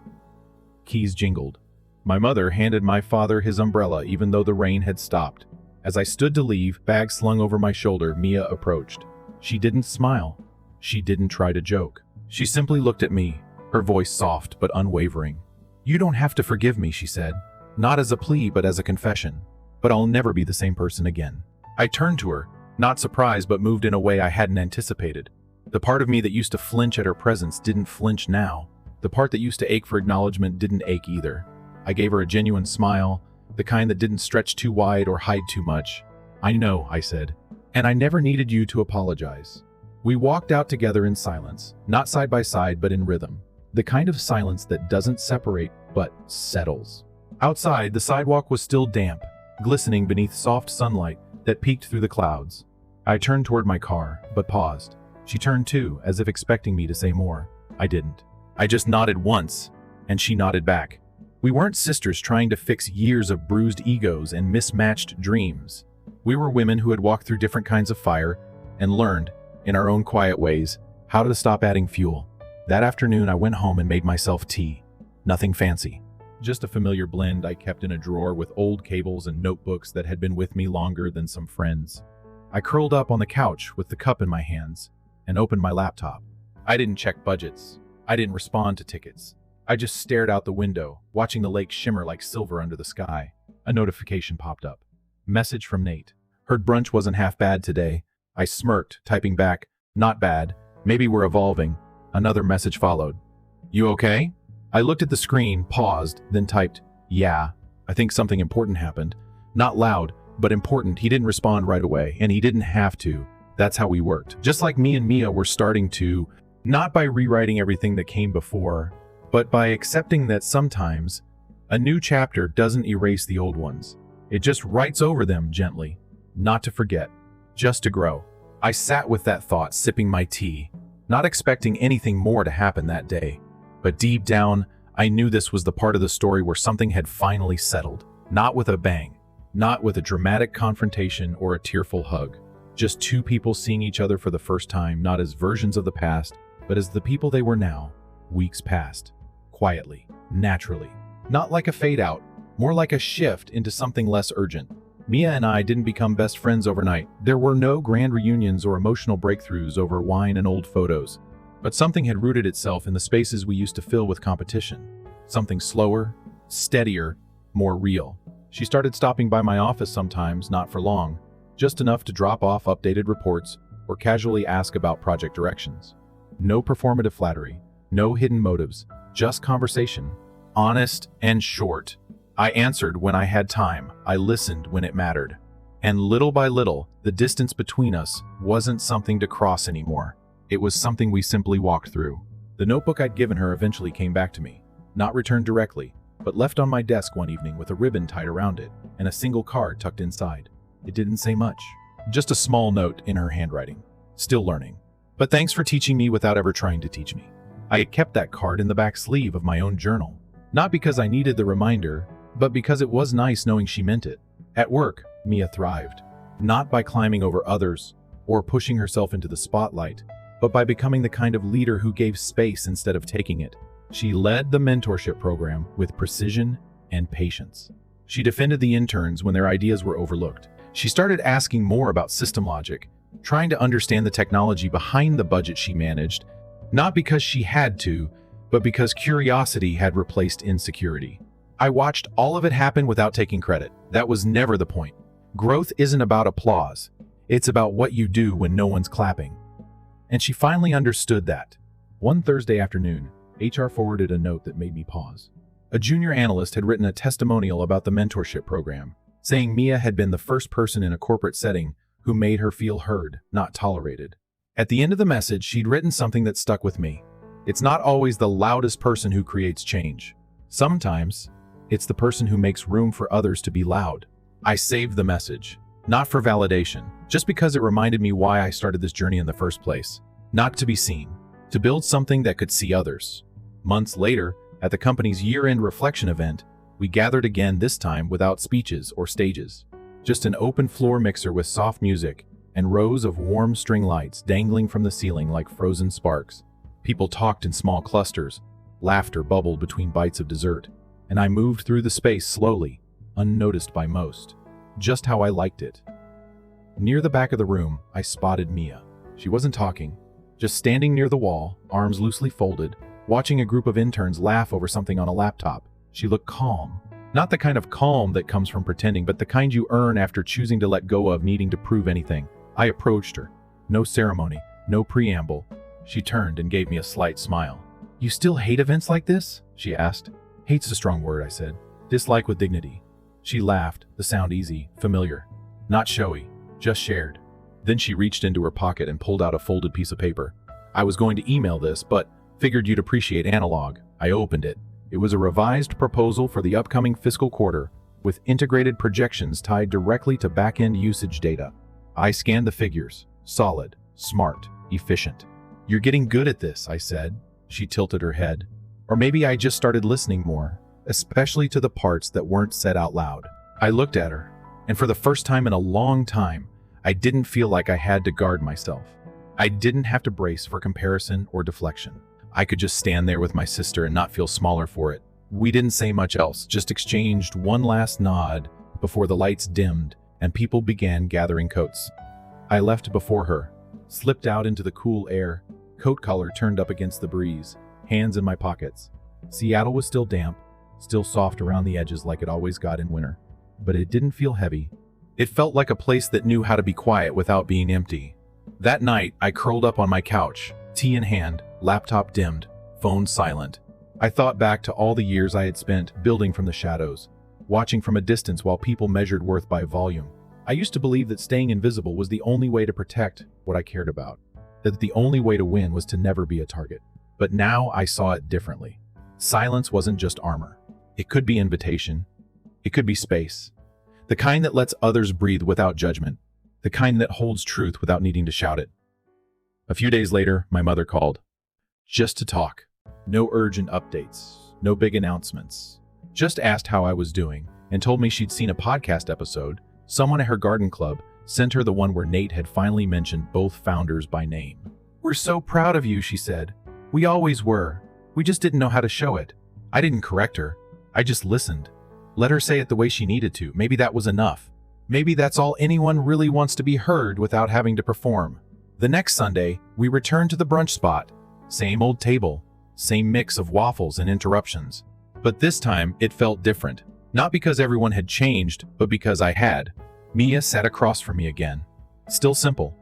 Keys jingled. My mother handed my father his umbrella even though the rain had stopped. As I stood to leave, bag slung over my shoulder, Mia approached. She didn't smile. She didn't try to joke. She simply looked at me, her voice soft but unwavering. "You don't have to forgive me," she said. Not as a plea, but as a confession. But I'll never be the same person again. I turned to her, not surprised, but moved in a way I hadn't anticipated. The part of me that used to flinch at her presence didn't flinch now. The part that used to ache for acknowledgement didn't ache either. I gave her a genuine smile, the kind that didn't stretch too wide or hide too much. "I know," I said, "and I never needed you to apologize." We walked out together in silence, not side by side, but in rhythm. The kind of silence that doesn't separate, but settles. Outside, the sidewalk was still damp, glistening beneath soft sunlight that peeked through the clouds. I turned toward my car, but paused. She turned too, as if expecting me to say more. I didn't. I just nodded once, and she nodded back. We weren't sisters trying to fix years of bruised egos and mismatched dreams. We were women who had walked through different kinds of fire and learned, in our own quiet ways, how to stop adding fuel. That afternoon, I went home and made myself tea. Nothing fancy. Just a familiar blend I kept in a drawer with old cables and notebooks that had been with me longer than some friends. I curled up on the couch with the cup in my hands and opened my laptop. I didn't check budgets. I didn't respond to tickets. I just stared out the window, watching the lake shimmer like silver under the sky. A notification popped up. Message from Nate. Heard brunch wasn't half bad today. I smirked, typing back, not bad. Maybe we're evolving. Another message followed. You okay? I looked at the screen, paused, then typed, yeah. I think something important happened. Not loud, but important. He didn't respond right away, and he didn't have to. That's how we worked. Just like me and Mia were starting to, not by rewriting everything that came before, but by accepting that sometimes a new chapter doesn't erase the old ones. It just writes over them gently. Not to forget, just to grow. I sat with that thought, sipping my tea, not expecting anything more to happen that day. But deep down, I knew this was the part of the story where something had finally settled. Not with a bang, not with a dramatic confrontation or a tearful hug. Just two people seeing each other for the first time, not as versions of the past, but as the people they were now. Weeks passed. Quietly, naturally. Not like a fade out, more like a shift into something less urgent. Mia and I didn't become best friends overnight. There were no grand reunions or emotional breakthroughs over wine and old photos. But something had rooted itself in the spaces we used to fill with competition. Something slower, steadier, more real. She started stopping by my office sometimes, not for long, just enough to drop off updated reports or casually ask about project directions. No performative flattery, no hidden motives, just conversation. Honest and short. I answered when I had time. I listened when it mattered. And little by little, the distance between us wasn't something to cross anymore. It was something we simply walked through. The notebook I'd given her eventually came back to me. Not returned directly, but left on my desk one evening with a ribbon tied around it and a single card tucked inside. It didn't say much. Just a small note in her handwriting. Still learning. But thanks for teaching me without ever trying to teach me. I had kept that card in the back sleeve of my own journal. Not because I needed the reminder, but because it was nice knowing she meant it. At work, Mia thrived. Not by climbing over others or pushing herself into the spotlight, but by becoming the kind of leader who gave space instead of taking it. She led the mentorship program with precision and patience. She defended the interns when their ideas were overlooked. She started asking more about system logic, trying to understand the technology behind the budget she managed, not because she had to, but because curiosity had replaced insecurity. I watched all of it happen without taking credit. That was never the point. Growth isn't about applause. It's about what you do when no one's clapping. And she finally understood that. One Thursday afternoon, HR forwarded a note that made me pause. A junior analyst had written a testimonial about the mentorship program, saying Mia had been the first person in a corporate setting who made her feel heard, not tolerated. At the end of the message, she'd written something that stuck with me. It's not always the loudest person who creates change. Sometimes, it's the person who makes room for others to be loud. I saved the message. Not for validation, just because it reminded me why I started this journey in the first place. Not to be seen, to build something that could see others. Months later, at the company's year-end reflection event, we gathered again, this time without speeches or stages. Just an open floor mixer with soft music and rows of warm string lights dangling from the ceiling like frozen sparks. People talked in small clusters. Laughter bubbled between bites of dessert, and I moved through the space slowly, unnoticed by most. Just how I liked it. Near the back of the room, I spotted Mia. She wasn't talking, just standing near the wall, arms loosely folded, watching a group of interns laugh over something on a laptop. She looked calm. Not the kind of calm that comes from pretending, but the kind you earn after choosing to let go of needing to prove anything. I approached her. No ceremony, no preamble. She turned and gave me a slight smile. "You still hate events like this?" she asked. "Hate's a strong word," I said. "Dislike with dignity." She laughed, the sound easy, familiar. Not showy, just shared. Then she reached into her pocket and pulled out a folded piece of paper. I was going to email this, but figured you'd appreciate analog. I opened it. It was a revised proposal for the upcoming fiscal quarter, with integrated projections tied directly to back-end usage data. I scanned the figures. Solid, smart, efficient. "You're getting good at this," I said. She tilted her head. Or maybe I just started listening more, especially to the parts that weren't said out loud. I looked at her. And for the first time in a long time, I didn't feel like I had to guard myself. I didn't have to brace for comparison or deflection. I could just stand there with my sister and not feel smaller for it. We didn't say much else, just exchanged one last nod before the lights dimmed and people began gathering coats. I left before her, slipped out into the cool air, coat collar turned up against the breeze, hands in my pockets. Seattle was still damp, still soft around the edges like it always got in winter, but it didn't feel heavy. It felt like a place that knew how to be quiet without being empty. That night, I curled up on my couch, tea in hand, laptop dimmed, phone silent. I thought back to all the years I had spent building from the shadows, watching from a distance while people measured worth by volume. I used to believe that staying invisible was the only way to protect what I cared about, that the only way to win was to never be a target. But now I saw it differently. Silence wasn't just armor. It could be invitation. It could be space. The kind that lets others breathe without judgment. The kind that holds truth without needing to shout it. A few days later, my mother called. Just to talk. No urgent updates. No big announcements. Just asked how I was doing and told me she'd seen a podcast episode. Someone at her garden club sent her the one where Nate had finally mentioned both founders by name. "We're so proud of you," she said. "We always were. We just didn't know how to show it." I didn't correct her. I just listened. Let her say it the way she needed to. Maybe that was enough. Maybe that's all anyone really wants, to be heard without having to perform. The next Sunday, we returned to the brunch spot. Same old table, same mix of waffles and interruptions. But this time, it felt different. Not because everyone had changed, but because I had. Mia sat across from me again. Still simple.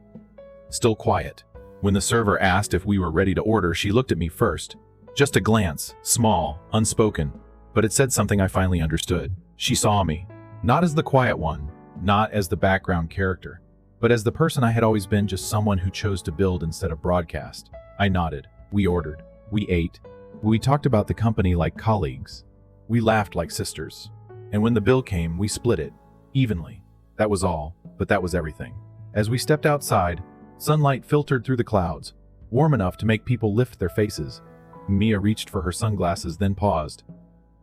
Still quiet. When the server asked if we were ready to order, she looked at me first. Just a glance, small, unspoken. But it said something I finally understood. She saw me. Not as the quiet one, not as the background character, but as the person I had always been, just someone who chose to build instead of broadcast. I nodded. We ordered. We ate. We talked about the company like colleagues. We laughed like sisters. And when the bill came, we split it. Evenly. That was all, but that was everything. As we stepped outside, sunlight filtered through the clouds, warm enough to make people lift their faces. Mia reached for her sunglasses, then paused.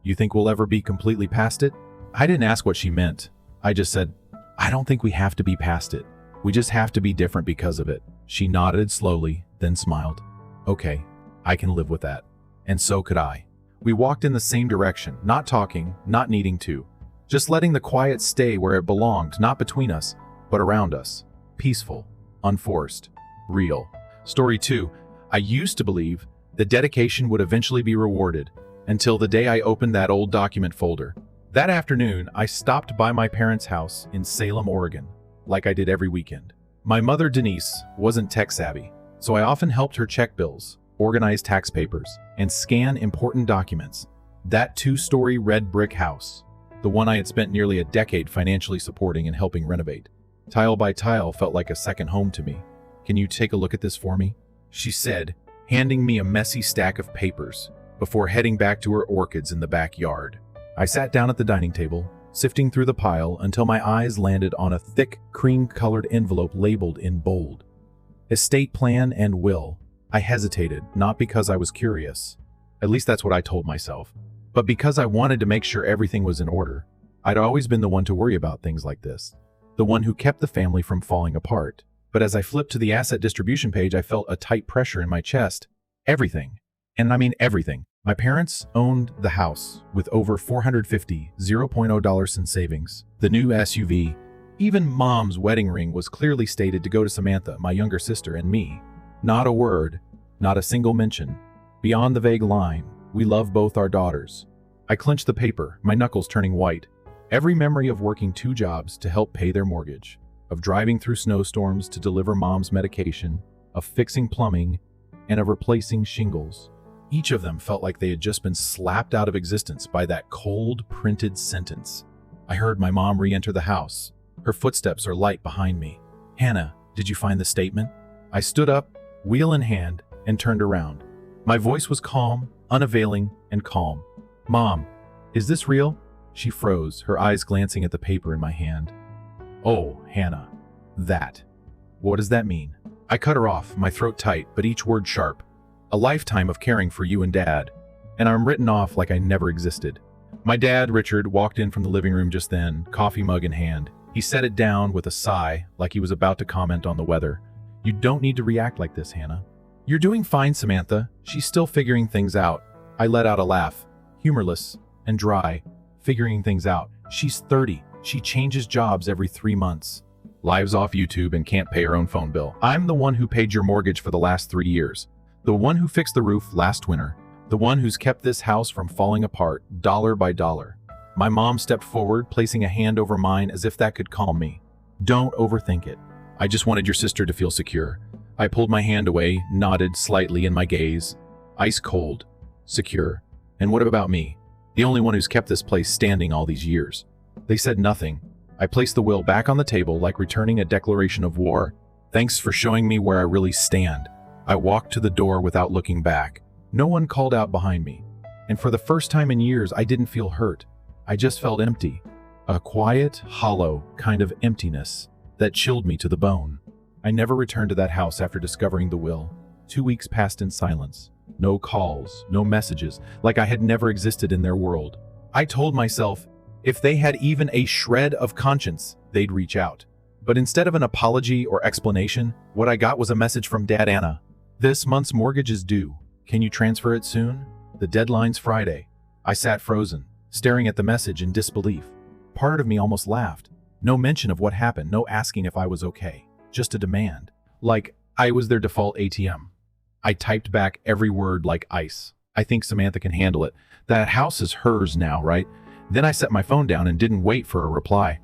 "You think we'll ever be completely past it?" I didn't ask what she meant. I just said, "I don't think we have to be past it. We just have to be different because of it." She nodded slowly, then smiled. "Okay, I can live with that." And so could I. We walked in the same direction, not talking, not needing to. Just letting the quiet stay where it belonged, not between us, but around us. Peaceful, unforced, real. Story 2. I used to believe that dedication would eventually be rewarded, until the day I opened that old document folder. That afternoon, I stopped by my parents' house in Salem, Oregon, like I did every weekend. My mother, Denise, wasn't tech-savvy, so I often helped her check bills, organize tax papers, and scan important documents. That 2-story red brick house, the one I had spent nearly a decade financially supporting and helping renovate, tile by tile, felt like a second home to me. "Can you take a look at this for me?" she said, handing me a messy stack of papers before heading back to her orchids in the backyard. I sat down at the dining table, sifting through the pile until my eyes landed on a thick, cream-colored envelope labeled in bold. Estate plan and will. I hesitated, not because I was curious. At least that's what I told myself. But because I wanted to make sure everything was in order. I'd always been the one to worry about things like this. The one who kept the family from falling apart. But as I flipped to the asset distribution page, I felt a tight pressure in my chest. Everything. And I mean everything. My parents owned the house with over $450 $0.0 in savings. The new SUV. Even Mom's wedding ring was clearly stated to go to Samantha, my younger sister, and me. Not a word. Not a single mention. Beyond the vague line, "We love both our daughters." I clenched the paper, my knuckles turning white. Every memory of working 2 jobs to help pay their mortgage, of driving through snowstorms to deliver Mom's medication, of fixing plumbing, and of replacing shingles. Each of them felt like they had just been slapped out of existence by that cold, printed sentence. I heard my mom re-enter the house. Her footsteps are light behind me. "Hannah, did you find the statement?" I stood up, wheel in hand, and turned around. My voice was calm, unavailing, and calm. "Mom, is this real?" She froze, her eyes glancing at the paper in my hand. "Oh, Hannah, that. What does that mean?" I cut her off, my throat tight, but each word sharp. "A lifetime of caring for you and Dad." And I'm written off like I never existed. My dad, Richard, walked in from the living room just then, coffee mug in hand. He set it down with a sigh, like he was about to comment on the weather. You don't need to react like this, Hannah. You're doing fine, Samantha. She's still figuring things out. I let out a laugh, humorless and dry. Figuring things out. She's 30. She changes jobs every 3 months. Lives off YouTube and can't pay her own phone bill. I'm the one who paid your mortgage for the last 3 years. The one who fixed the roof last winter. The one who's kept this house from falling apart, dollar by dollar. My mom stepped forward, placing a hand over mine as if that could calm me. Don't overthink it. I just wanted your sister to feel secure. I pulled my hand away, nodded slightly in my gaze. Ice cold. Secure. And what about me? The only one who's kept this place standing all these years. They said nothing. I placed the will back on the table like returning a declaration of war. Thanks for showing me where I really stand. I walked to the door without looking back. No one called out behind me. And for the first time in years, I didn't feel hurt. I just felt empty. A quiet, hollow kind of emptiness that chilled me to the bone. I never returned to that house after discovering the will. 2 weeks passed in silence. No calls, no messages, like I had never existed in their world. I told myself, if they had even a shred of conscience, they'd reach out. But instead of an apology or explanation, what I got was a message from Dad Anna. This month's mortgage is due. Can you transfer it soon? The deadline's Friday. I sat frozen, staring at the message in disbelief. Part of me almost laughed. No mention of what happened, no asking if I was okay. Just a demand. Like I was their default ATM. I typed back every word like ice. I think Samantha can handle it. That house is hers now, right? Then I set my phone down and didn't wait for a reply.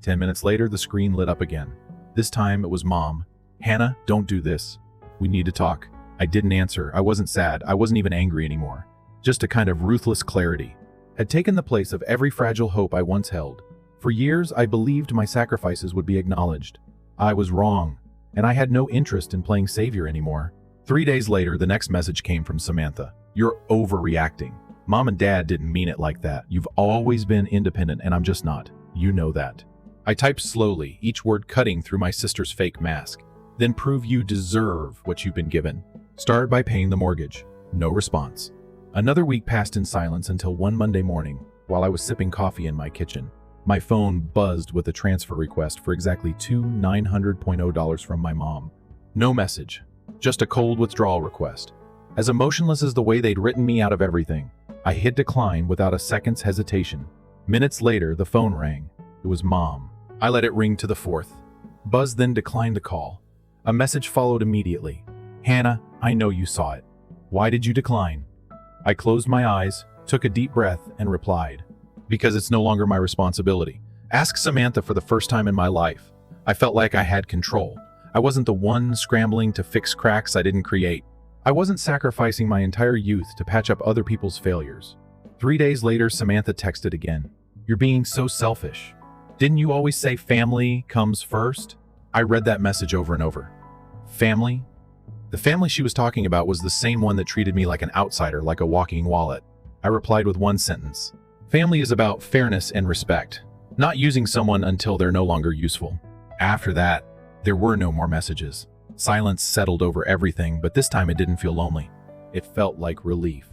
10 minutes later, the screen lit up again. This time it was Mom. Hannah, don't do this. We need to talk. I didn't answer. I wasn't sad. I wasn't even angry anymore. Just a kind of ruthless clarity had taken the place of every fragile hope I once held. For years, I believed my sacrifices would be acknowledged. I was wrong, and I had no interest in playing savior anymore. 3 days later, the next message came from Samantha. You're overreacting. Mom and Dad didn't mean it like that. You've always been independent, and I'm just not. You know that. I typed slowly, each word cutting through my sister's fake mask. Then prove you deserve what you've been given. Start by paying the mortgage. No response. Another week passed in silence until one Monday morning, while I was sipping coffee in my kitchen. My phone buzzed with a transfer request for exactly $900.0 from my mom. No message, just a cold withdrawal request. As emotionless as the way they'd written me out of everything, I hit decline without a second's hesitation. Minutes later, the phone rang. It was Mom. I let it ring to the fourth. Buzz then declined the call. A message followed immediately. Hannah, I know you saw it. Why did you decline? I closed my eyes, took a deep breath, and replied, because it's no longer my responsibility. Ask Samantha for the first time in my life. I felt like I had control. I wasn't the one scrambling to fix cracks I didn't create. I wasn't sacrificing my entire youth to patch up other people's failures. 3 days later, Samantha texted again. You're being so selfish. Didn't you always say family comes first? I read that message over and over. Family? The family she was talking about was the same one that treated me like an outsider, like a walking wallet. I replied with one sentence. Family is about fairness and respect, not using someone until they're no longer useful. After that, there were no more messages. Silence settled over everything, but this time it didn't feel lonely. It felt like relief.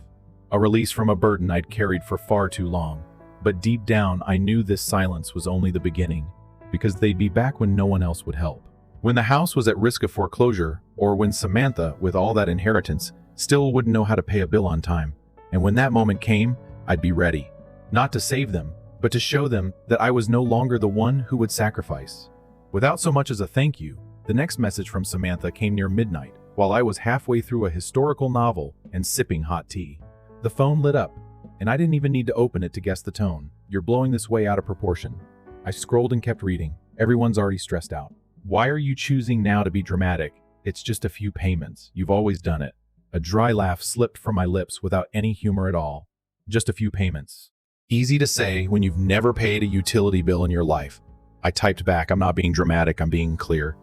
A release from a burden I'd carried for far too long. But deep down, I knew this silence was only the beginning, because they'd be back when no one else would help. When the house was at risk of foreclosure, or when Samantha, with all that inheritance, still wouldn't know how to pay a bill on time. And when that moment came, I'd be ready. Not to save them, but to show them that I was no longer the one who would sacrifice. Without so much as a thank you, the next message from Samantha came near midnight, while I was halfway through a historical novel and sipping hot tea. The phone lit up, and I didn't even need to open it to guess the tone. You're blowing this way out of proportion. I scrolled and kept reading. Everyone's already stressed out. Why are you choosing now to be dramatic? It's just a few payments. You've always done it. A dry laugh slipped from my lips without any humor at all. Just a few payments. Easy to say when you've never paid a utility bill in your life. I typed back, I'm not being dramatic, I'm being clear.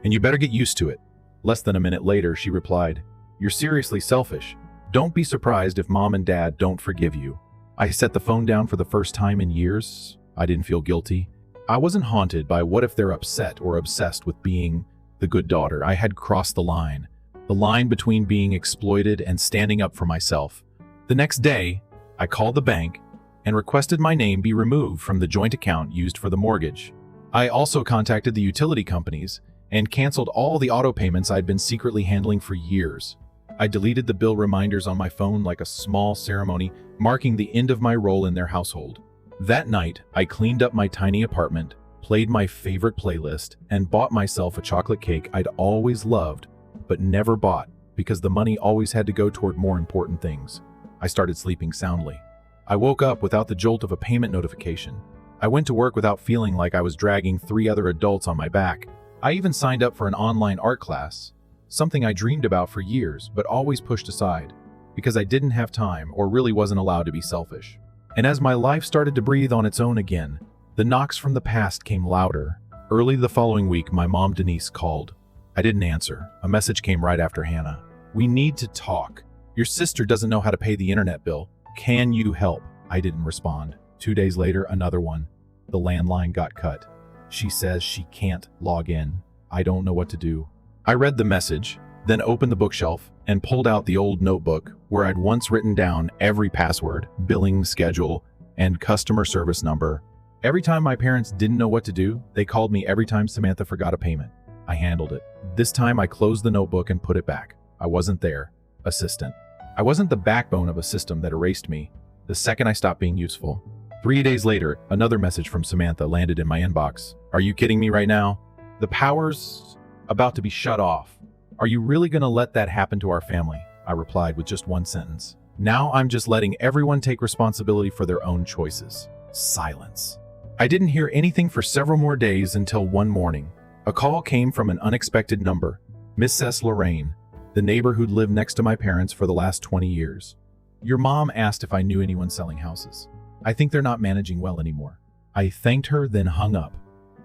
And you better get used to it. Less than a minute later, she replied, You're seriously selfish. Don't be surprised if Mom and Dad don't forgive you. I set the phone down for the first time in years. I didn't feel guilty. I wasn't haunted by what if they're upset or obsessed with being the good daughter. I had crossed the line between being exploited and standing up for myself. The next day, I called the bank and requested my name be removed from the joint account used for the mortgage. I also contacted the utility companies and canceled all the auto payments I'd been secretly handling for years. I deleted the bill reminders on my phone like a small ceremony, marking the end of my role in their household. That night, I cleaned up my tiny apartment, played my favorite playlist, and bought myself a chocolate cake I'd always loved, but never bought because the money always had to go toward more important things. I started sleeping soundly. I woke up without the jolt of a payment notification. I went to work without feeling like I was dragging 3 other adults on my back. I even signed up for an online art class, something I dreamed about for years but always pushed aside because I didn't have time or really wasn't allowed to be selfish. And as my life started to breathe on its own again, the knocks from the past came louder. Early the following week, my mom Denise called. I didn't answer. A message came right after Hannah. "We need to talk. Your sister doesn't know how to pay the internet bill. Can you help?" I didn't respond. 2 days later, another one. The landline got cut. "She says she can't log in. I don't know what to do." I read the message, then opened the bookshelf and pulled out the old notebook where I'd once written down every password, billing schedule, and customer service number. Every time my parents didn't know what to do, they called me every time Samantha forgot a payment. I handled it. This time I closed the notebook and put it back. I wasn't their assistant. I wasn't the backbone of a system that erased me the second I stopped being useful. 3 days later, another message from Samantha landed in my inbox. "Are you kidding me right now? The power's about to be shut off. Are you really going to let that happen to our family?" I replied with just one sentence. "Now I'm just letting everyone take responsibility for their own choices." Silence. I didn't hear anything for several more days until one morning. A call came from an unexpected number. Mrs. Lorraine, the neighbor who'd lived next to my parents for the last 20 years. "Your mom asked if I knew anyone selling houses. I think they're not managing well anymore." I thanked her, then hung up.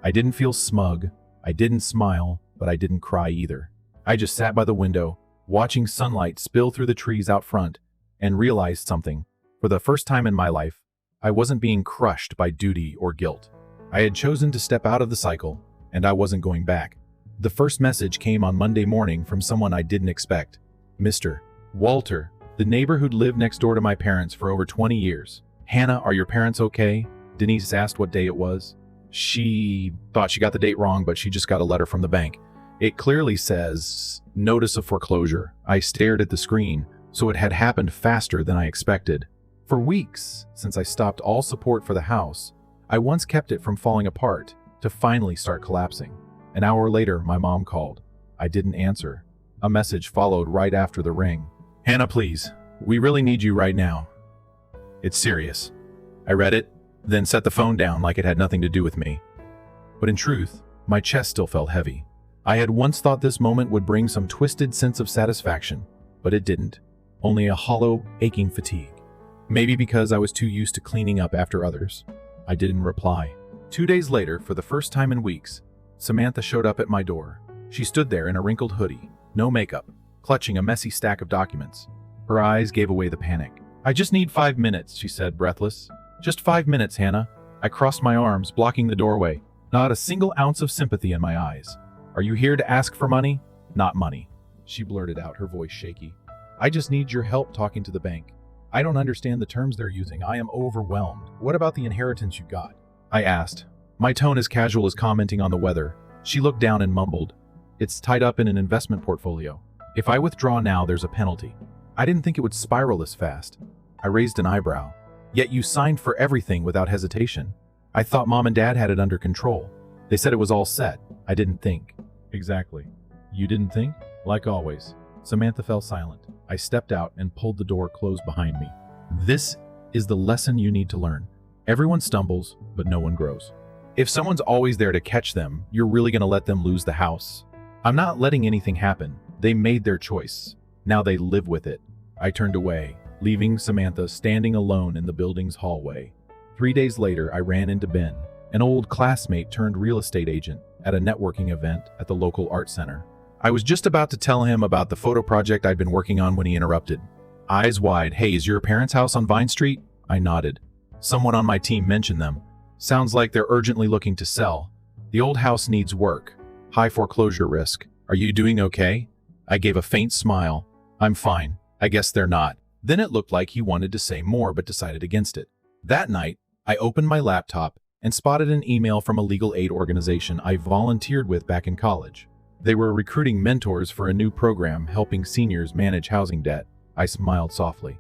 I didn't feel smug. I didn't smile, but I didn't cry either. I just sat by the window, watching sunlight spill through the trees out front, and realized something. For the first time in my life, I wasn't being crushed by duty or guilt. I had chosen to step out of the cycle, and I wasn't going back. The first message came on Monday morning from someone I didn't expect. Mr. Walter, the neighbor who'd lived next door to my parents for over 20 years. "Hannah, are your parents okay?" Denise asked what day it was. She thought she got the date wrong, but she just got a letter from the bank. It clearly says, "Notice of foreclosure." I stared at the screen, so it had happened faster than I expected. For weeks, since I stopped all support for the house, I once kept it from falling apart, to finally start collapsing. An hour later, my mom called. I didn't answer. A message followed right after the ring. "Hannah, please, we really need you right now. It's serious." I read it, then set the phone down like it had nothing to do with me. But in truth, my chest still felt heavy. I had once thought this moment would bring some twisted sense of satisfaction, but it didn't. Only a hollow, aching fatigue. Maybe because I was too used to cleaning up after others. I didn't reply. 2 days later, for the first time in weeks, Samantha showed up at my door. She stood there in a wrinkled hoodie, no makeup, clutching a messy stack of documents. Her eyes gave away the panic. "I just need 5 minutes," she said, breathless. "Just 5 minutes, Hannah." I crossed my arms, blocking the doorway. Not a single ounce of sympathy in my eyes. "Are you here to ask for money?" "Not money," she blurted out, her voice shaky. "I just need your help talking to the bank. I don't understand the terms they're using. I am overwhelmed. What about the inheritance you got?" I asked, my tone as casual as commenting on the weather. She looked down and mumbled, "It's tied up in an investment portfolio. If I withdraw now, there's a penalty." I didn't think it would spiral this fast. I raised an eyebrow. "Yet you signed for everything without hesitation. I thought Mom and Dad had it under control. They said it was all set." I didn't think. "Exactly. You didn't think?" Like always. Samantha fell silent. I stepped out and pulled the door closed behind me. This is the lesson you need to learn. Everyone stumbles, but no one grows. If someone's always there to catch them, you're really going to let them lose the house. I'm not letting anything happen. They made their choice. Now they live with it. I turned away, leaving Samantha standing alone in the building's hallway. 3 days later, I ran into Ben, an old classmate turned real estate agent, at a networking event at the local art center. I was just about to tell him about the photo project I'd been working on when he interrupted. Eyes wide, "Hey, is your parents' house on Vine Street?" I nodded. "Someone on my team mentioned them. Sounds like they're urgently looking to sell. The old house needs work. High foreclosure risk. Are you doing okay?" I gave a faint smile. "I'm fine. I guess they're not." Then it looked like he wanted to say more but decided against it. That night, I opened my laptop and spotted an email from a legal aid organization I volunteered with back in college. They were recruiting mentors for a new program helping seniors manage housing debt. I smiled softly.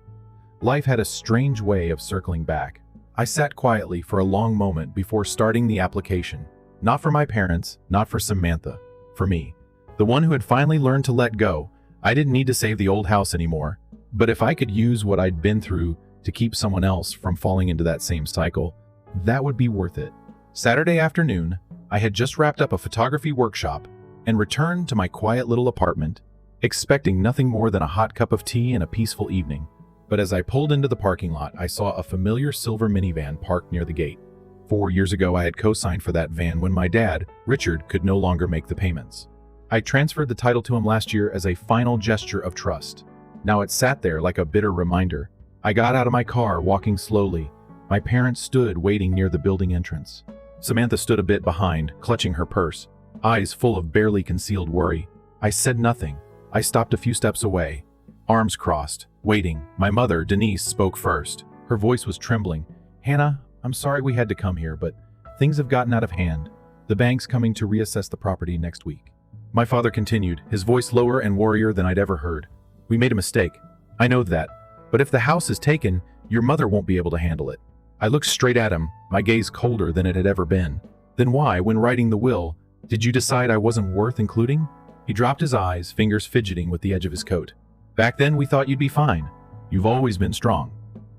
Life had a strange way of circling back. I sat quietly for a long moment before starting the application. Not for my parents, not for Samantha, for me. The one who had finally learned to let go. I didn't need to save the old house anymore. But if I could use what I'd been through to keep someone else from falling into that same cycle, that would be worth it. Saturday afternoon, I had just wrapped up a photography workshop and returned to my quiet little apartment, expecting nothing more than a hot cup of tea and a peaceful evening. But as I pulled into the parking lot, I saw a familiar silver minivan parked near the gate. 4 years ago, I had co-signed for that van when my dad, Richard, could no longer make the payments. I transferred the title to him last year as a final gesture of trust. Now it sat there like a bitter reminder. I got out of my car, walking slowly. My parents stood waiting near the building entrance. Samantha stood a bit behind, clutching her purse, eyes full of barely concealed worry. I said nothing. I stopped a few steps away, arms crossed, waiting. My mother, Denise, spoke first. Her voice was trembling. "Hannah, I'm sorry we had to come here, but things have gotten out of hand. The bank's coming to reassess the property next week." My father continued, his voice lower and worrier than I'd ever heard. "We made a mistake. I know that. But if the house is taken, your mother won't be able to handle it." I looked straight at him, my gaze colder than it had ever been. "Then why, when writing the will, did you decide I wasn't worth including?" He dropped his eyes, fingers fidgeting with the edge of his coat. "Back then we thought you'd be fine. You've always been strong.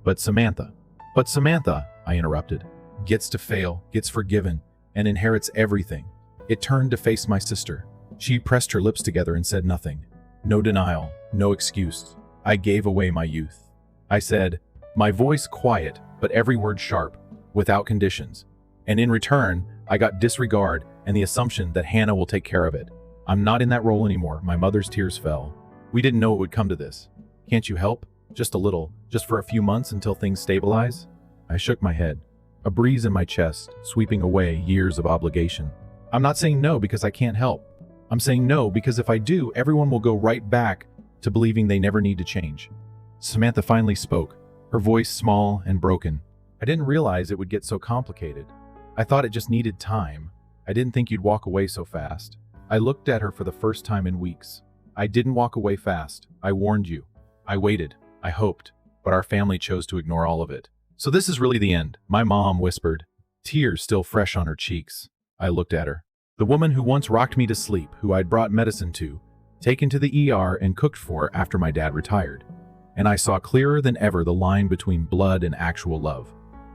But Samantha, I interrupted, gets to fail, gets forgiven, and inherits everything." It turned to face my sister. She pressed her lips together and said nothing. No denial, no excuse. I gave away my youth. I said, my voice quiet, but every word sharp, without conditions. And in return, I got disregard and the assumption that Hannah will take care of it. "I'm not in that role anymore." My mother's tears fell. "We didn't know it would come to this. Can't you help? Just a little, just for a few months until things stabilize?" I shook my head, a breeze in my chest, sweeping away years of obligation. "I'm not saying no because I can't help. I'm saying no because if I do, everyone will go right back to believing they never need to change." Samantha finally spoke, her voice small and broken. "I didn't realize it would get so complicated. I thought it just needed time. I didn't think you'd walk away so fast." I looked at her for the first time in weeks. "I didn't walk away fast. I warned you. I waited. I hoped. But our family chose to ignore all of it. So this is really the end," my mom whispered, tears still fresh on her cheeks. I looked at her. The woman who once rocked me to sleep, who I'd brought medicine to, taken to the ER and cooked for after my dad retired. And I saw clearer than ever the line between blood and actual love.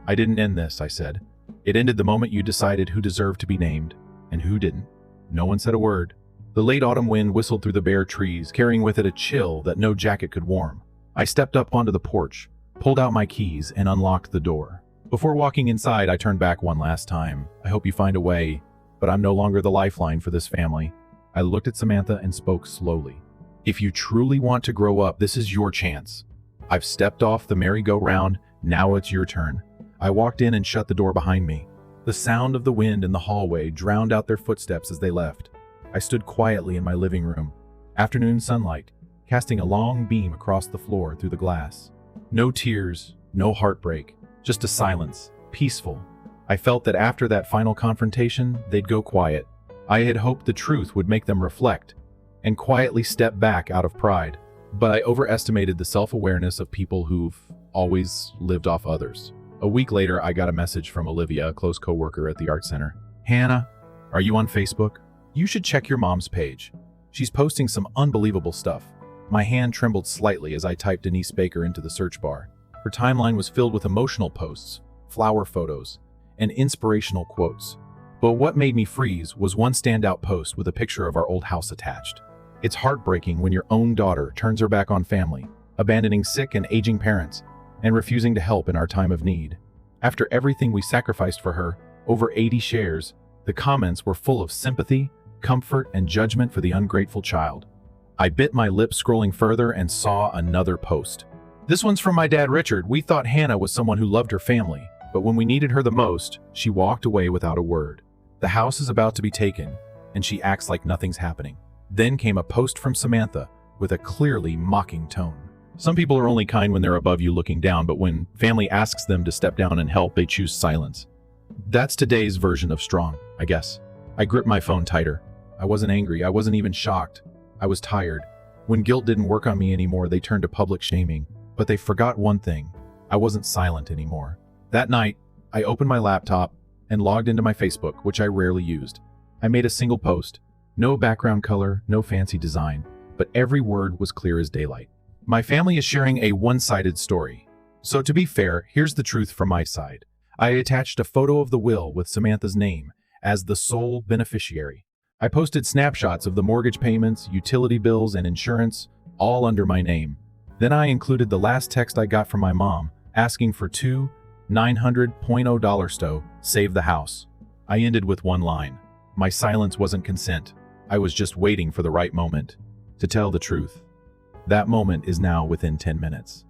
"I didn't end this," I said. "It ended the moment you decided who deserved to be named and who didn't." No one said a word. The late autumn wind whistled through the bare trees, carrying with it a chill that no jacket could warm. I stepped up onto the porch, pulled out my keys, and unlocked the door. Before walking inside, I turned back one last time. "I hope you find a way, but I'm no longer the lifeline for this family." I looked at Samantha and spoke slowly. "If you truly want to grow up, this is your chance. I've stepped off the merry-go-round, now it's your turn." I walked in and shut the door behind me. The sound of the wind in the hallway drowned out their footsteps as they left. I stood quietly in my living room, afternoon sunlight, casting a long beam across the floor through the glass. No tears, no heartbreak, just a silence, peaceful. I felt that after that final confrontation, they'd go quiet. I had hoped the truth would make them reflect and quietly step back out of pride. But I overestimated the self-awareness of people who've always lived off others. A week later, I got a message from Olivia, a close coworker at the art center. "Hannah, are you on Facebook? You should check your mom's page. She's posting some unbelievable stuff." My hand trembled slightly as I typed Denise Baker into the search bar. Her timeline was filled with emotional posts, flower photos, and inspirational quotes. But what made me freeze was one standout post with a picture of our old house attached. It's heartbreaking when your own daughter turns her back on family, abandoning sick and aging parents, and refusing to help in our time of need. After everything we sacrificed for her, over 80 shares, the comments were full of sympathy, comfort, and judgment for the ungrateful child. I bit my lip scrolling further and saw another post. "This one's from my dad Richard. We thought Hannah was someone who loved her family, but when we needed her the most, she walked away without a word. The house is about to be taken, and she acts like nothing's happening." Then came a post from Samantha with a clearly mocking tone. "Some people are only kind when they're above you looking down, but when family asks them to step down and help, they choose silence. That's today's version of strong, I guess. I gripped my phone tighter. I wasn't angry. I wasn't even shocked. I was tired. When guilt didn't work on me anymore, they turned to public shaming. But they forgot one thing. I wasn't silent anymore. That night, I opened my laptop and logged into my Facebook, which I rarely used. I made a single post. No background color, no fancy design, but every word was clear as daylight. My family is sharing a one-sided story. So to be fair, here's the truth from my side. I attached a photo of the will with Samantha's name as the sole beneficiary. I posted snapshots of the mortgage payments, utility bills, and insurance, all under my name. Then I included the last text I got from my mom, asking for $2 $900.0 to save the house. I ended with one line. My silence wasn't consent. I was just waiting for the right moment to tell the truth. That moment is now within 10 minutes.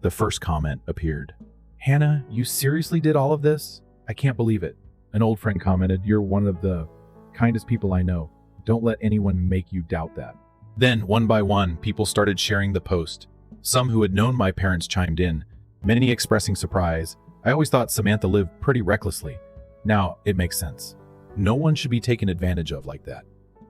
The first comment appeared. "Hannah, you seriously did all of this? I can't believe it." An old friend commented, "You're one of the kindest people I know. Don't let anyone make you doubt that." Then, one by one, people started sharing the post. Some who had known my parents chimed in, many expressing surprise. I always thought Samantha lived pretty recklessly. Now, it makes sense. No one should be taken advantage of like that.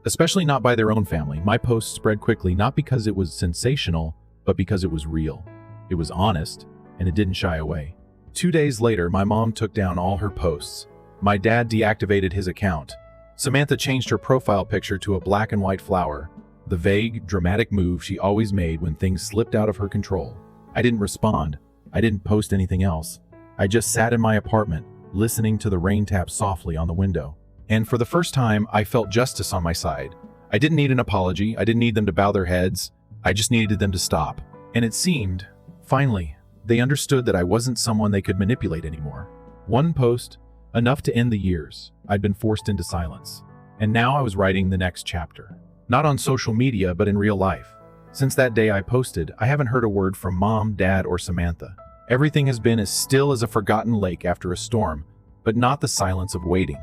Especially not by their own family. My post spread quickly, not because it was sensational, but because it was real. It was honest, and it didn't shy away. 2 days later, my mom took down all her posts. My dad deactivated his account. Samantha changed her profile picture to a black and white flower, the vague, dramatic move she always made when things slipped out of her control. I didn't respond. I didn't post anything else. I just sat in my apartment, listening to the rain tap softly on the window. And for the first time, I felt justice on my side. I didn't need an apology. I didn't need them to bow their heads. I just needed them to stop. And it seemed, finally, they understood that I wasn't someone they could manipulate anymore. One post, enough to end the years I'd been forced into silence. And now I was writing the next chapter. Not on social media, but in real life. Since that day I posted, I haven't heard a word from Mom, Dad, or Samantha. Everything has been as still as a forgotten lake after a storm, but not the silence of waiting.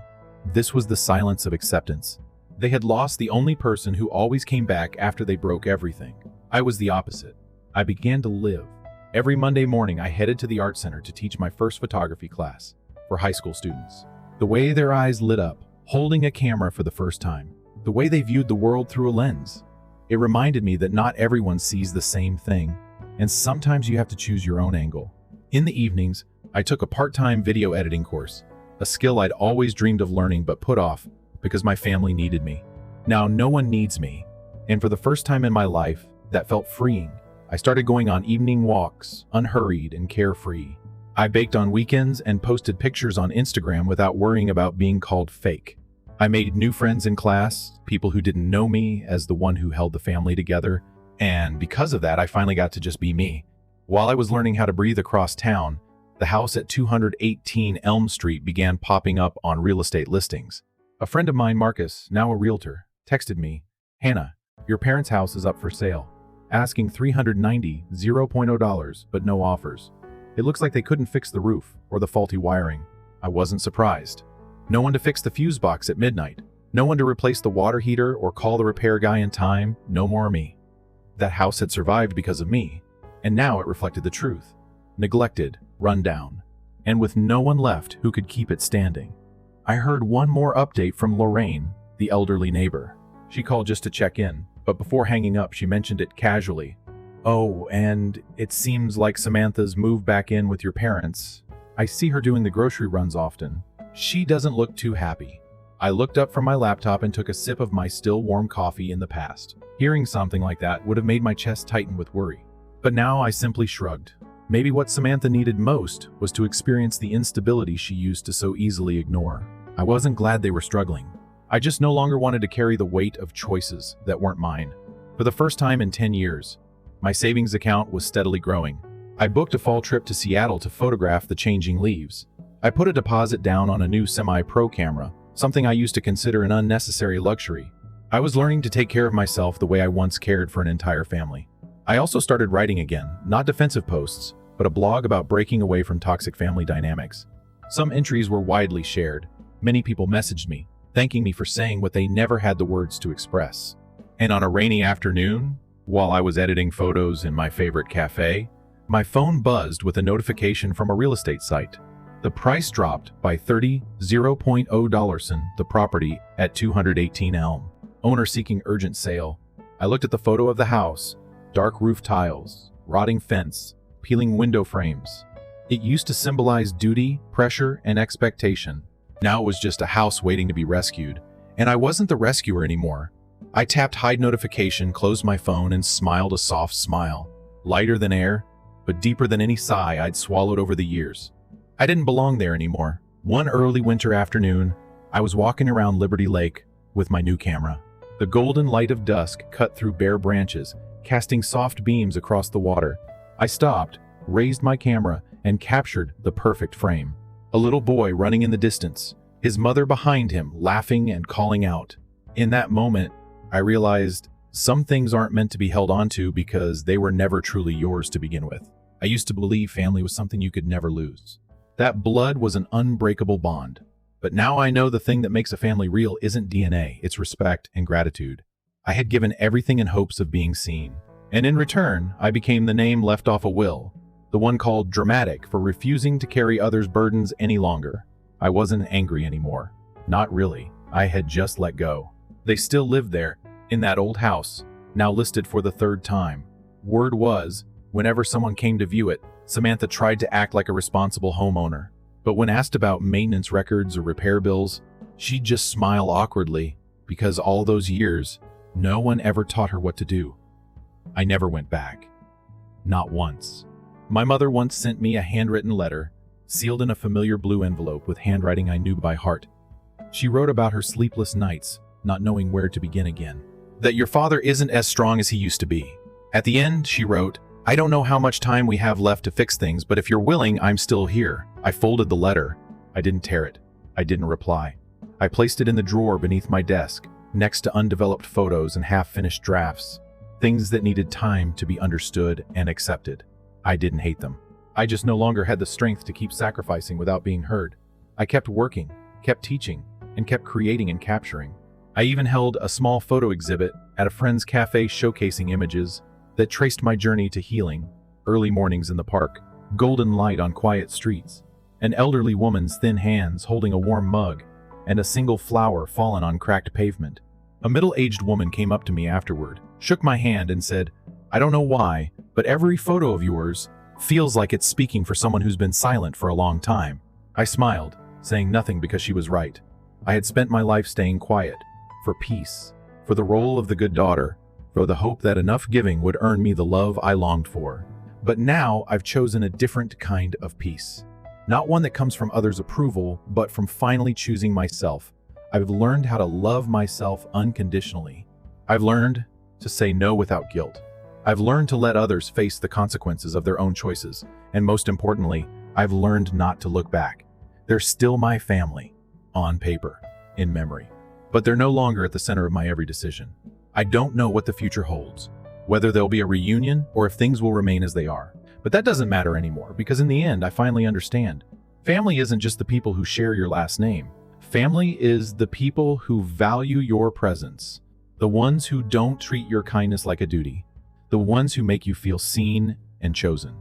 This was the silence of acceptance. They had lost the only person who always came back after they broke everything. I was the opposite. I began to live. Every Monday morning I headed to the art center to teach my first photography class for high school students. The way their eyes lit up, holding a camera for the first time, the way they viewed the world through a lens. It reminded me that not everyone sees the same thing, and sometimes you have to choose your own angle. In the evenings, I took a part-time video editing course, a skill I'd always dreamed of learning but put off because my family needed me. Now no one needs me, and for the first time in my life, that felt freeing. I started going on evening walks, unhurried and carefree. I baked on weekends and posted pictures on Instagram without worrying about being called fake. I made new friends in class, people who didn't know me as the one who held the family together, and because of that, I finally got to just be me. While I was learning how to breathe across town, the house at 218 Elm Street began popping up on real estate listings. A friend of mine, Marcus, now a realtor, texted me, "Hannah, your parents' house is up for sale. Asking $390,000, but no offers. It looks like they couldn't fix the roof or the faulty wiring." I wasn't surprised. No one to fix the fuse box at midnight. No one to replace the water heater or call the repair guy in time. No more me. That house had survived because of me, and now it reflected the truth. Neglected, run down, and with no one left who could keep it standing. I heard one more update from Lorraine, the elderly neighbor. She called just to check in, but before hanging up, she mentioned it casually. "Oh, and it seems like Samantha's moved back in with your parents. I see her doing the grocery runs often. She doesn't look too happy." I looked up from my laptop and took a sip of my still warm coffee in the past. Hearing something like that would have made my chest tighten with worry. But now I simply shrugged. Maybe what Samantha needed most was to experience the instability she used to so easily ignore. I wasn't glad they were struggling. I just no longer wanted to carry the weight of choices that weren't mine. For the first time in 10 years, my savings account was steadily growing. I booked a fall trip to Seattle to photograph the changing leaves. I put a deposit down on a new semi-pro camera, something I used to consider an unnecessary luxury. I was learning to take care of myself the way I once cared for an entire family. I also started writing again, not defensive posts, but a blog about breaking away from toxic family dynamics. Some entries were widely shared. Many people messaged me, thanking me for saying what they never had the words to express. And on a rainy afternoon, while I was editing photos in my favorite cafe, my phone buzzed with a notification from a real estate site. The price dropped by $30.0 in the property at 218 Elm. Owner seeking urgent sale. I looked at the photo of the house. Dark roof tiles, rotting fence, peeling window frames. It used to symbolize duty, pressure, and expectation. Now it was just a house waiting to be rescued. And I wasn't the rescuer anymore. I tapped hide notification, closed my phone, and smiled a soft smile. Lighter than air, but deeper than any sigh I'd swallowed over the years. I didn't belong there anymore. One early winter afternoon, I was walking around Liberty Lake with my new camera. The golden light of dusk cut through bare branches, casting soft beams across the water. I stopped, raised my camera, and captured the perfect frame. A little boy running in the distance, his mother behind him, laughing and calling out. In that moment, I realized some things aren't meant to be held onto because they were never truly yours to begin with. I used to believe family was something you could never lose. That blood was an unbreakable bond. But now I know the thing that makes a family real isn't DNA, it's respect and gratitude. I had given everything in hopes of being seen. And in return, I became the name left off a will, the one called dramatic for refusing to carry others' burdens any longer. I wasn't angry anymore. Not really. I had just let go. They still lived there, in that old house, now listed for the third time. Word was, whenever someone came to view it, Samantha tried to act like a responsible homeowner. But when asked about maintenance records or repair bills, she'd just smile awkwardly, because all those years, no one ever taught her what to do. I never went back. Not once. My mother once sent me a handwritten letter, sealed in a familiar blue envelope with handwriting I knew by heart. She wrote about her sleepless nights, not knowing where to begin again. That your father isn't as strong as he used to be. At the end, she wrote, I don't know how much time we have left to fix things, but if you're willing, I'm still here. I folded the letter. I didn't tear it. I didn't reply. I placed it in the drawer beneath my desk, next to undeveloped photos and half-finished drafts. Things that needed time to be understood and accepted. I didn't hate them. I just no longer had the strength to keep sacrificing without being heard. I kept working, kept teaching, and kept creating and capturing. I even held a small photo exhibit at a friend's cafe showcasing images that traced my journey to healing. Early mornings in the park, golden light on quiet streets, an elderly woman's thin hands holding a warm mug, and a single flower fallen on cracked pavement. A middle-aged woman came up to me afterward, shook my hand and said, I don't know why, but every photo of yours feels like it's speaking for someone who's been silent for a long time. I smiled, saying nothing because she was right. I had spent my life staying quiet, for peace, for the role of the good daughter, for the hope that enough giving would earn me the love I longed for. But now I've chosen a different kind of peace. Not one that comes from others' approval, but from finally choosing myself. I've learned how to love myself unconditionally. I've learned to say no without guilt. I've learned to let others face the consequences of their own choices. And most importantly, I've learned not to look back. They're still my family, on paper, in memory. But they're no longer at the center of my every decision. I don't know what the future holds, whether there'll be a reunion or if things will remain as they are. But that doesn't matter anymore, because in the end, I finally understand. Family isn't just the people who share your last name. Family is the people who value your presence, the ones who don't treat your kindness like a duty, the ones who make you feel seen and chosen.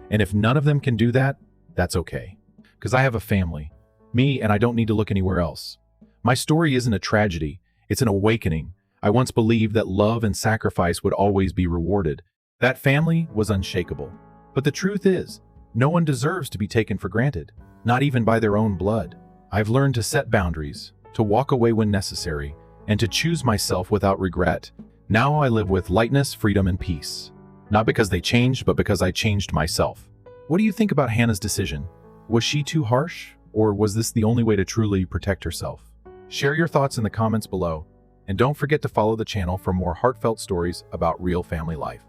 And if none of them can do that, that's okay. Because I have a family, me, and I don't need to look anywhere else. My story isn't a tragedy, it's an awakening. I once believed that love and sacrifice would always be rewarded. That family was unshakable. But the truth is, no one deserves to be taken for granted, not even by their own blood. I've learned to set boundaries, to walk away when necessary, and to choose myself without regret. Now I live with lightness, freedom, and peace. Not because they changed, but because I changed myself. What do you think about Hannah's decision? Was she too harsh, or was this the only way to truly protect herself? Share your thoughts in the comments below. And don't forget to follow the channel for more heartfelt stories about real family life.